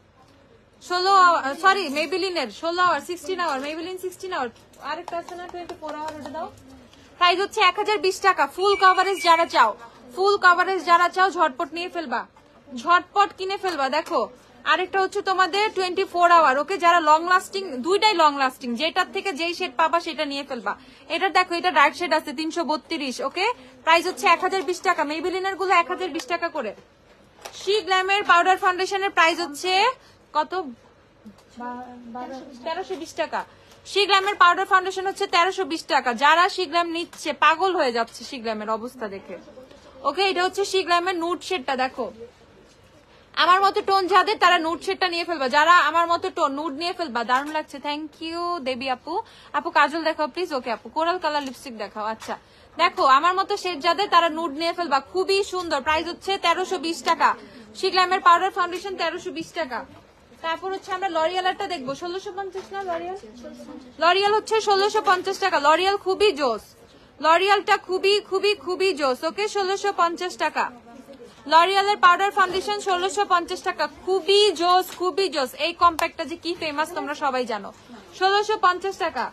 16 সরি মেবিলিনের 16 আওয়ার, 16 আওয়ার, মেবিলিন 16 আওয়ার। আরেকটা আছে না 24 আওয়ার, ওটা দাও। প্রাইস হচ্ছে 1020 টাকা। ফুল কভারেজ যারা চাও ঝটপট নিয়ে ফেলবা, ঝটপট কিনে ফেলবা। দেখো আরেকটা হচ্ছে তোমাদের 24 আওয়ার। ওকে, যারা লং লাস্টিং, দুইটাই লং লাস্টিং, যেটার থেকে যেই শেড পাবা সেটা নিয়ে ফেলবা। এটা দেখো, এটা ডার্ক শেড আছে 332। ওকে, প্রাইস হচ্ছে 1020 টাকা। মেবিলিনের গুলো 1020 টাকা করে। শি গ্ল্যামের পাউডার ফাউন্ডেশনের প্রাইস হচ্ছে কত? 1320 টাকা। শিগ্রামের পাউডার ফাউন্ডেশন হচ্ছে 1320 টাকা। যারা শিগ্রাম নিচ্ছে পাগল হয়ে যাচ্ছে শিগ্রামের অবস্থা দেখে। ওকে, এটা হচ্ছে শিগ্রামের নুড শেডটা দেখো। আমার মতো টোন যাদের তারা নুড শেডটা নিয়ে ফেলবা, যারা আমার মতো টোন নুড নিয়ে ফেলবা। দারুণ লাগছে, থ্যাংক ইউ দেবী আপু। আপু কাজল দেখাও প্লিজ। ওকে আপু কোরাল কালার লিপস্টিক দেখাও। আচ্ছা দেখো আমার মতো শেড যাদের তারা নুড নিয়ে ফেলবা, খুবই সুন্দর। প্রাইস হচ্ছে 1320 টাকা। শিগ্লামের পাউডার ফাউন্ডেশন 1320 টাকা। তারপর হচ্ছে আমরা লরিয়ালটা দেখবো 1650 না, লরিয়াল হচ্ছে 1650 টাকা। লরিয়াল খুবই জোস, লরিয়ালটা খুবই খুবই খুবই জোস। ওকে 1650 টাকা। লরিয়ালের পাউডার ফাউন্ডেশন 1650 টাকা, খুবই জোস খুবই জোস। এই কম্প্যাক্টটা যে কি ফেমাস তোমরা সবাই জানো, 1650 টাকা।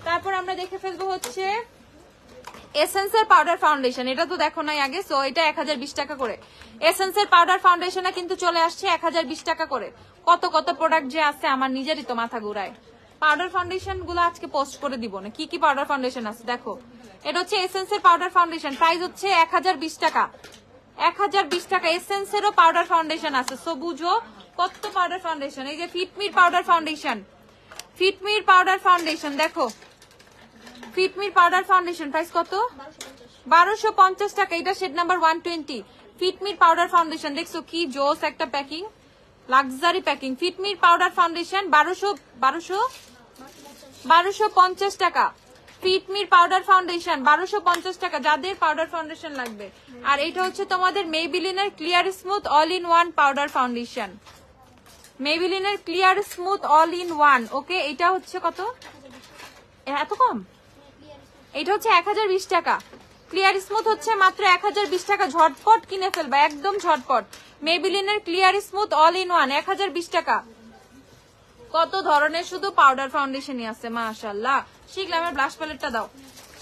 তারপর আমরা দেখে ফেলবো হচ্ছে এসেন্সের পাউডার ফাউন্ডেশন, এটা তো দেখো নাই আগে, সো এটা 1020 টাকা করে। এসেন্সের পাউডার ফাউন্ডেশনটা কিন্তু চলে আসছে 1020 টাকা করে। কত কত প্রোডাক্ট যে আছে আমার নিজেরই তো মাথা ঘুরায়। পাউডার ফাউন্ডেশন গুলো আজকে পোস্ট করে দিব না, কি কি পাউডার ফাউন্ডেশন আছে দেখো। এটা হচ্ছে এসেন্সের পাউডার ফাউন্ডেশন, প্রাইস হচ্ছে 1020 টাকা। 1020 টাকা। এসেন্সেরও পাউডার ফাউন্ডেশন আছে, সো বুঝো কত পাউডার ফাউন্ডেশন। এই যে ফিটমির পাউডার ফাউন্ডেশন, ফিটমির পাউডার ফাউন্ডেশন দেখো, ফিটমির পাউডার ফাউন্ডেশন প্রাইস কত? 1250 টাকা। এটা শেড নাম্বার 120। ফিটমির পাউডার ফাউন্ডেশন দেখছো কি জোস একটা প্যাকিং, লাক্সারি প্যাকিং। ফিটমির পাউডার ফাউন্ডেশন 1250 টাকা। ফিটমির পাউডার ফাউন্ডেশন 1250 টাকা, যাদের পাউডার ফাউন্ডেশন লাগবে। আর এটা হচ্ছে তোমাদের মেবিলিনের clear smooth all in one powder foundation, মেবিলিনের clear smooth all in one. Okay এটা হচ্ছে কত? এত কম? এটা হচ্ছে 1020 টাকা। ক্লিয়ার স্মুথ হচ্ছে মাত্র 1020 টাকা। ঝটপট কিনে ফেলবা, একদম ঝটপট। মেবিলিনের clear smooth all in one 1020 টাকা। কত ধরনের শুধু পাউডার ফাউন্ডেশনই আছে মাশাআল্লাহ। শিগ্লামের ব্লাশ প্যালেটটা দাও,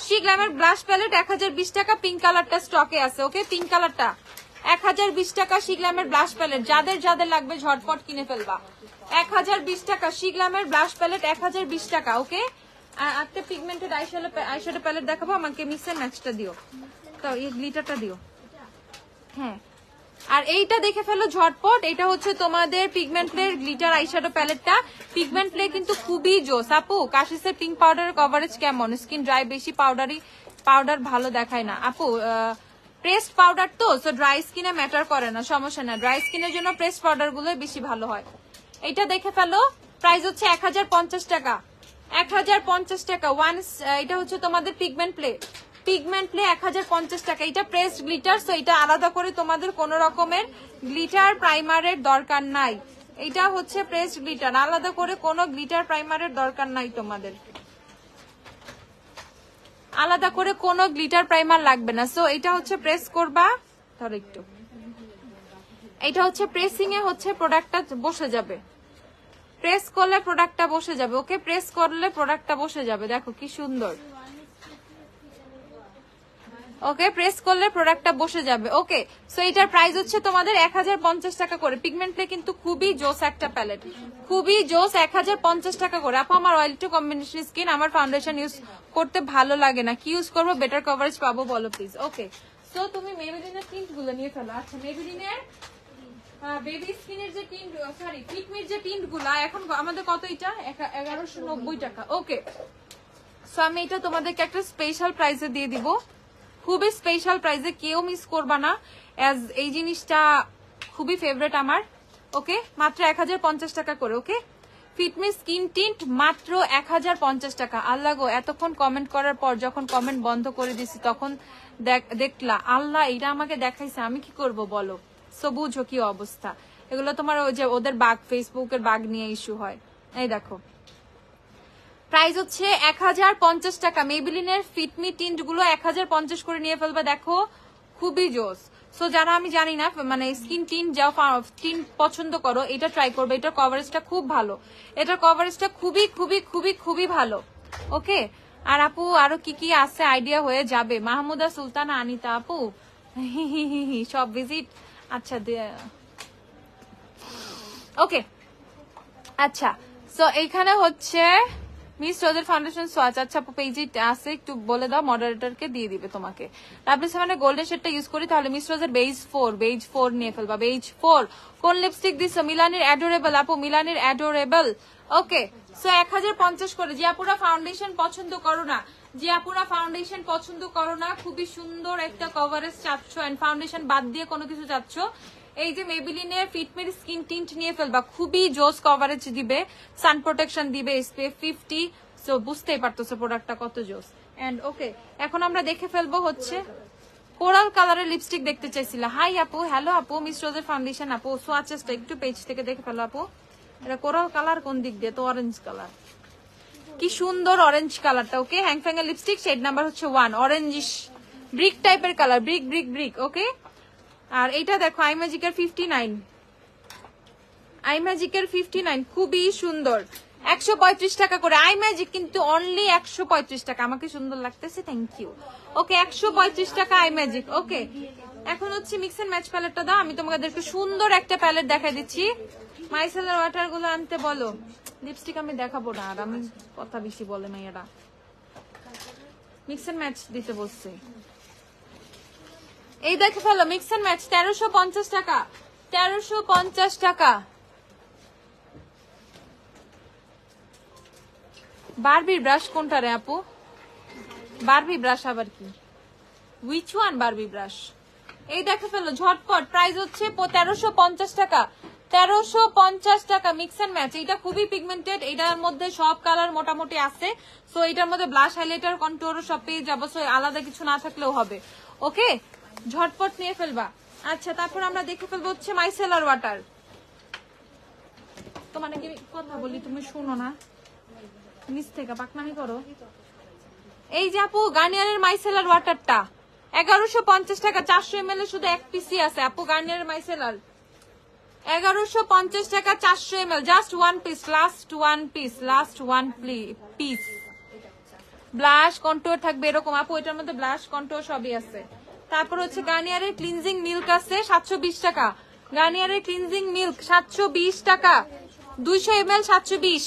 শিগ্লামের ব্লাশ প্যালেট 1020 টাকা। পিঙ্ক কালারটা স্টকে আছে। ওকে পিঙ্ক কালারটা 1020 টাকা। শিগ্লামের ব্লাশ প্যালেট যাদের যাদের লাগবে ঝটপট কিনে ফেলবা। 1020 টাকা শিগ্লামের ব্লাশ প্যালেট 1020 টাকা। ওকে একটা পিগমেন্টেড আইশ্যাডো প্যালেট দেখাবো, আমাকে মিক্স এন্ড ম্যাচটা দিও, তো এই গ্লিটারটা দিও। হ্যাঁ আর এইটা দেখে ফেলো ঝটপট। এটা হচ্ছে তোমাদের পিগমেন্ট প্লে গ্লিটার আইশ্যাডো প্যালেটটা। পিগমেন্ট প্লে কিন্তু খুবই জোস। আপু কাশিসের পিঙ্ক পাউডারের কভারেজ কেমন? স্কিন ড্রাই, বেশি পাউডার ভালো দেখায় না আপু। প্রেসড পাউডার তো, সো ড্রাই স্কিনে ম্যাটার করে না, সমস্যা না। ড্রাই স্কিনের জন্য প্রেসড পাউডার গুলোই বেশি ভালো হয়। এটা দেখে ফেলো, প্রাইস হচ্ছে 1050 টাকা। 1050 টাকা। এটা হচ্ছে তোমাদের পিগমেন্ট প্লে, পিগমেন্ট প্লে 1050 টাকা। এটা প্রেসড গ্লিটার, সো এটা আলাদা করে তোমাদের কোন রকমের গ্লিটার প্রাইমারের দরকার নাই। এটা হচ্ছে প্রেসড গ্লিটার, আলাদা করে কোনো গ্লিটার প্রাইমারের দরকার নাই তোমাদের, আলাদা করে কোনো গ্লিটার প্রাইমার লাগবে না। সো এটা হচ্ছে প্রেস করবা, ধরো একটু, এটা হচ্ছে প্রেসিং এ হচ্ছে প্রোডাক্টটা বসে যাবে, প্রেস করলে প্রোডাক্টটা বসে যাবে। ওকে প্রেস করলে প্রোডাক্টটা বসে যাবে, দেখো কি সুন্দর। ওকে প্রেস করলে প্রোডাক্টটা বসে যাবে। ওকে সো এটার প্রাইস হচ্ছে তোমাদের 1050 টাকা করে। পিগমেন্ট প্লে কিন্তু খুবই জোস একটা প্যালেট, খুবই জোস। 1050 টাকা করে। আপু আমার অয়েল টু কম্বিনেশন স্কিন, আমার ফাউন্ডেশন ইউজ করতে ভালো লাগে না, কি ইউজ করবো বেটার কভারেজ পাবো বলো প্লিজ। ওকে সো তুমি মেবিলিনের টিন্ট গুলো নিয়ে ফেলো। আচ্ছা মেবিলিনের বেবি স্কিনের যে টিন্ট, সরি ফিটমির যে টিন্ট গুলা এখন আমাদের কত? এটা 1190 টাকা। ওকে সো আমি এটা তোমাদেরকে একটা স্পেশাল প্রাইসে দিয়ে দিব, খুবই স্পেশাল প্রাইসে, কেউ মিস করবা না। এই জিনিসটা খুবই ফেভারিট আমার। ওকে মাত্র 1050 টাকা করে। ওকে ফিটমি স্কিন টিন্ট মাত্র 1050 টাকা। আল্লাহ গো এতক্ষণ কমেন্ট করার পর যখন কমেন্ট বন্ধ করে দিছি তখন দেখলা আল্লাহ এটা আমাকে দেখাইছে, আমি কি করব বলো। সো বুঝো কি অবস্থা। এগুলো তোমার ওই যে ওদের বাগ, ফেসবুকের বাগ নিয়ে ইস্যু হয়। এই দেখো প্রাইস হচ্ছে 1050 টাকা। মেবিলিনের ফিটমি টিন্ট গুলো 1050 করে নিয়ে ফেলবে, দেখো খুবই জোস। সো যারা আমি জানি না মানে স্কিন টিন্ট যা টিন্ট পছন্দ করো এটা ট্রাই করবে। এটার কভারেজটা খুব ভালো, এটার কভারেজটা খুবই খুবই খুবই খুবই ভালো। ওকে আর আপু আরো কি কি আছে আইডিয়া হয়ে যাবে। মাহমুদা সুলতানা আনিতা আপু সব ভিজিট। আচ্ছা ওকে আচ্ছা সো এইখানে হচ্ছে মিস রোজের ফাউন্ডেশন সোয়াচ। আচ্ছা পেজে আছে, একটু বলে দাও, মডারেটরকে দিয়ে দিবে তোমাকে। ডাব্লিউ সেভেন গোল্ডেন শেডটা ইউজ করি, তাহলে মিস রোজের বেজ 4 নিয়ে ফেলবা। বেজ 4 কোন লিপস্টিক দিছো? মিলানির অ্যাডোরেবল আপু, মিলানির অ্যাডোরেবল। ওকে সো 1050 করে। যে আপুরা ফাউন্ডেশন পছন্দ করো না, যে আপুরা ফাউন্ডেশন পছন্দ করো না, খুবই সুন্দর একটা কভারেজ চাচ্ছ এন্ড ফাউন্ডেশন বাদ দিয়ে কোনো কিছু চাচ্ছ, এই যে মেবিলিনের ফিটমির স্কিন টিন্ট নিয়ে ফেলবা, খুবই জোস কভারেজ দিবে, সান প্রোটেকশন দিবে, SPF 50, সো বুঝতেই পারতেছো প্রোডাক্টটা কত জোস। এন্ড ওকে, এখন আমরা দেখে ফেলবো হচ্ছে কোরাল কালারের লিপস্টিক দেখতে চাইছিল। হাই আপু, হ্যালো আপু, মিস রোজের ফাউন্ডেশন আপু, সোয়াচেসটা একটু পেজ থেকে দেখে ফেলো আপু। এটা কোরাল কালার কোন দিক দিয়ে? তো অরেঞ্জ কালার, কি সুন্দর অরেঞ্জ কালারটা। ওকে, হ্যাংফ্যাং এর লিপস্টিক, শেড নাম্বার হচ্ছে 1, অরেঞ্জিশ ব্রিক টাইপের কালার, ব্রিক ব্রিক ব্রিক। ওকে, আর এইটা দেখো আইম্যাজিকের 59, আইম্যাজিকের 59 খুবই সুন্দর, 135 টাকা করে আইম্যাজিক, কিন্তু অনলি 135 টাকা। আমাকে সুন্দর লাগতেছে, থ্যাংক ইউ। ওকে, 135 টাকা আইম্যাজিক। ওকে, এখন হচ্ছে মিক্স এন্ড ম্যাচ প্যালেটটা দাও, আমি তোমাদেরকে সুন্দর একটা প্যালেট দেখাই দিচ্ছি। মাইসেলার ওয়াটার গুলো আনতে বলো, লিপস্টিক আমি দেখাবো না, আর আমি কথা বেশি বলে না, এরা মিক্স এন্ড ম্যাচ দিতে বলছে। এই দেখে ফেলো মিক্স এন্ড ম্যাচ, 1350 টাকা, 1350 টাকা। বারবির ব্রাশ কোনটা রে আপু? বারবি ব্রাশ আবার কি? Which one Barbie brush? এই দেখে ফেলো ঝটপট, প্রাইস হচ্ছে 1350 টাকা, 1350 টাকা মিক্স এন্ড ম্যাচ। এটা খুবই পিগমেন্টেড, এটার মধ্যে সব কালার মোটামুটি আছে, সো এটার মধ্যে ব্লাশ, হাইলাইটার, কন্ট্যুরও সব পেয়ে যাবো, সো আলাদা কিছু না থাকলেও হবে। ওকে, ঝটপট নিয়ে ফেলবা। আচ্ছা, তারপর আমরা দেখে ফেলবো হচ্ছে মাইসেলার ওয়াটার। তোমার নাকি কথা বলি, তুমি শুনো না, নিচ থেকে পাকনামি করো। এই যে আপু গার্নিয়ারের মাইসেলার ওয়াটারটা 1150 টাকা, 400 ml শুধু এক পিসই আছে আপু। গার্নিয়ারের মাইসেলার 1150 টাকা, 400 ml, just 1 piece, last 1 piece, last 1 piece. Blush contour থাকবে এরকম আপু, এটার মধ্যে ব্লাশ কন্ট্যুর সবই আছে। তারপর হচ্ছে গার্নিয়ারের ক্লিনজিং মিল্ক আছে 720 টাকা, গার্নিয়ারের ক্লিনজিং মিল্ক 720 টাকা, 200 ml 720।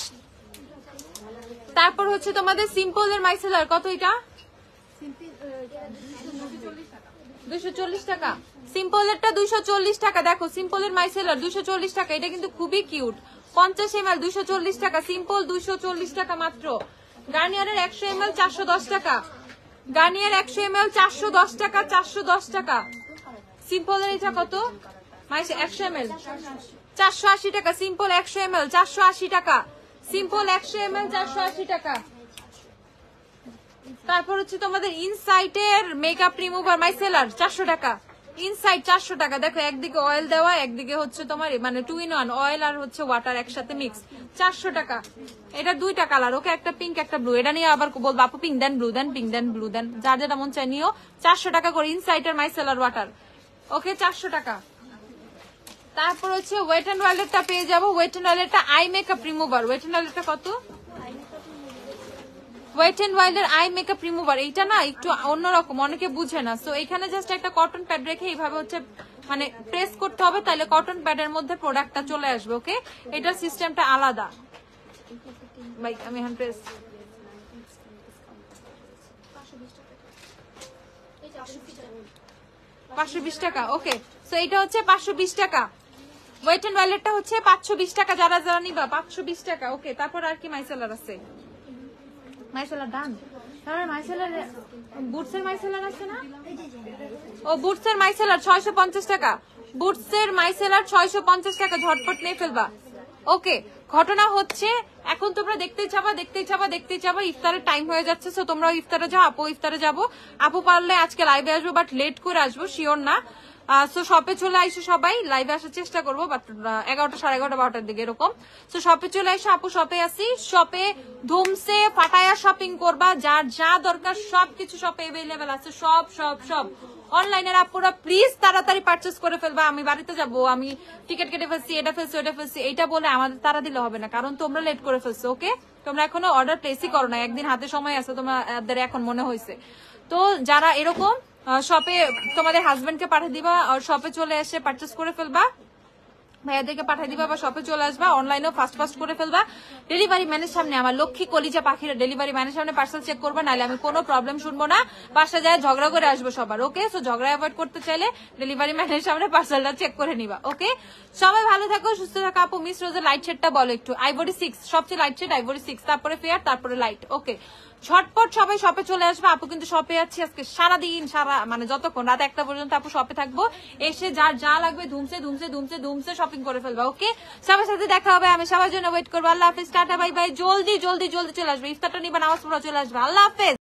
তারপর হচ্ছে তোমাদের সিম্পলের মাইসেলার, কত এটা? 240 টাকা। সিম্পলেরটা 240 টাকা। দেখো সিম্পলের মাইসেলার 240 টাকা, এটা কিন্তু খুবই কিউট। 50 ml 240 টাকা, সিম্পল 240 টাকা মাত্র। গার্নিয়ারের 100 ml 410 টাকা, গার্নিয়ার 100 ml 410 টাকা, 410 টাকা। সিম্পলের এটা কত? 100 ml 480 টাকা, সিম্পল 100 ml 480 টাকা, সিম্পল 100 ml 480 টাকা। তারপর হচ্ছে তোমাদের ইনসাইটের মেকআপ রিমুভার মাইসেলার 400 টাকা, ইনসাইড 400 টাকা। দেখো একদিকে অয়েল দেওয়া, একদিকে হচ্ছে তোমার মানে 2 in 1, অয়েল আর হচ্ছে ওয়াটার একসাথে মিক্স, 400 টাকা। এটা দুইটা কালার, ওকে, একটা পিঙ্ক একটা ব্লু। এটা নিয়ে আবার বলবো আপু পিঙ্ক দেন, ব্লু দেন, পিঙ্ক দেন, ব্লু দেন, যার যেটা মন চাই নিও। 400 টাকা করে ইনসাইটের মাইসেলার ওয়াটার, ওকে, 400 টাকা। তারপর হচ্ছে ওয়েট এন্ড ওয়াইল্ডেরটা পেয়ে যাবো, ওয়েট এন্ড ওয়াইল্ডেরটা eye makeup remover. Wet and ওয়াইল্ডেরটা কত? ওয়েট এন্ড ওয়াইল্ডের আই মেকআপ রিমুভার, এইটা না একটু অন্যরকম, অনেকে বুঝে না। সো এখানে জাস্ট একটা কটন প্যাড রেখে এইভাবে হচ্ছে মানে প্রেস করতে হবে, তাহলে কটন প্যাডের মধ্যে প্রোডাক্টটা চলে আসবে। ওকে, এটার সিস্টেমটা আলাদা। ভাই আমি এখন প্রেস 520 টাকা। ওকে, সো এটা হচ্ছে 520 টাকা। ওয়েট এন্ড ওয়াইল্ডেরটা হচ্ছে 520 টাকা, যারা যারা নিবা 520 টাকা। ওকে, তারপর আর কি মাইসেলার আছে? মাইসেলার ডান, তাহলে মাইসেলার বুটসের মাইসেলার আছে না? ও বুটসের মাইসেলার 650 টাকা, বুটসের মাইসেলার 650 টাকা, ঝটপট নিয়ে ফেলবা। ওকে, ঘটনা হচ্ছে এখন তোমরা দেখতেই চাবা, ইফতারের টাইম হয়ে যাচ্ছে। সো তোমরা ইফতারে যাও, আপু ইফতারে যাবো। আপু পারলে আজকে লাইভে আসবো, বাট লেট করে আসবো, শিওর না। সো শপে চলে আইসো, সবাই লাইভে আসার চেষ্টা করবো, বাট 11টা, 11:30, 12টার দিকে এরকম। সো শপে চলে আইসো, আপু শপে আসি, শপে ধুমসে ফাটায়া শপিং করবা, যার যা দরকার সবকিছু শপে এভেলেবেল আছে, সব সব সব। অনলাইনের আপুরা প্লিজ তাড়াতাড়ি পারচেস করে ফেলবা। আমি বাড়িতে যাব, আমি টিকিট কেটে ফেলছি, এটা ফেলছি, ওটা ফেলছি, এইটা বলে আমাদের তারা দিলে হবে না, কারণ তোমরা লেট করে ফেলছো। ওকে, তোমরা এখনো অর্ডার প্লেসই করো না, একদিন হাতে সময় আছে তোমাদের, এখন মনে হয়েছে। তো যারা এরকম শপে তোমাদের হাজবেন্ডকে পাঠিয়ে দিবা, আর শপে চলে এসে পারচেস করে ফেলবা, ভাইয়াদেরকে পাঠিয়ে দিবা বা শপে চলে আসবা, অনলাইনেও ফাস্ট করে ফেলবা। ডেলিভারি ম্যানের সামনে আমার লক্ষ্মী কলিজা পাখিরা ডেলিভারি ম্যানের সামনে পার্সেল চেক করবা, নাহলে আমি কোনো প্রবলেম শুনবো না, বাসা যায় ঝগড়া করে আসবো সবার। ওকে, সো ঝগড়া অ্যাভয়েড করতে চাইলে ডেলিভারি ম্যানের সামনে পার্সেলটা চেক করে নিবা। ওকে, সবাই ভালো থাকো, সুস্থ থাকো। আপু মিস রোজের লাইট শেডটা বলো একটু। আইভরি 6 সবচেয়ে লাইট শেড, আইভরি 6, তারপরে ফেয়ার, তারপরে লাইট। ওকে, ঝটপট সবাই শপে চলে আসবে। আপু কিন্তু শপে আছি আজকে সারাদিন, মানে যতক্ষণ রাত 1টা পর্যন্ত আপু শপে থাকবো। এসে যার যা লাগবে ধুমসে ধুমসে ধুমসে ধুমসে শপিং করে ফেলবে। ওকে, সবার সাথে দেখা হবে, আমি সবার জন্য ওয়েট করবো। আল্লাহ হাফেজ, টাটা বাই বাই। জলদি জলদি জলদি চলে আসবে, ইফতারটা নিবা, নামাজ পড়া চলে আসবে। আল্লাহ হাফেজ।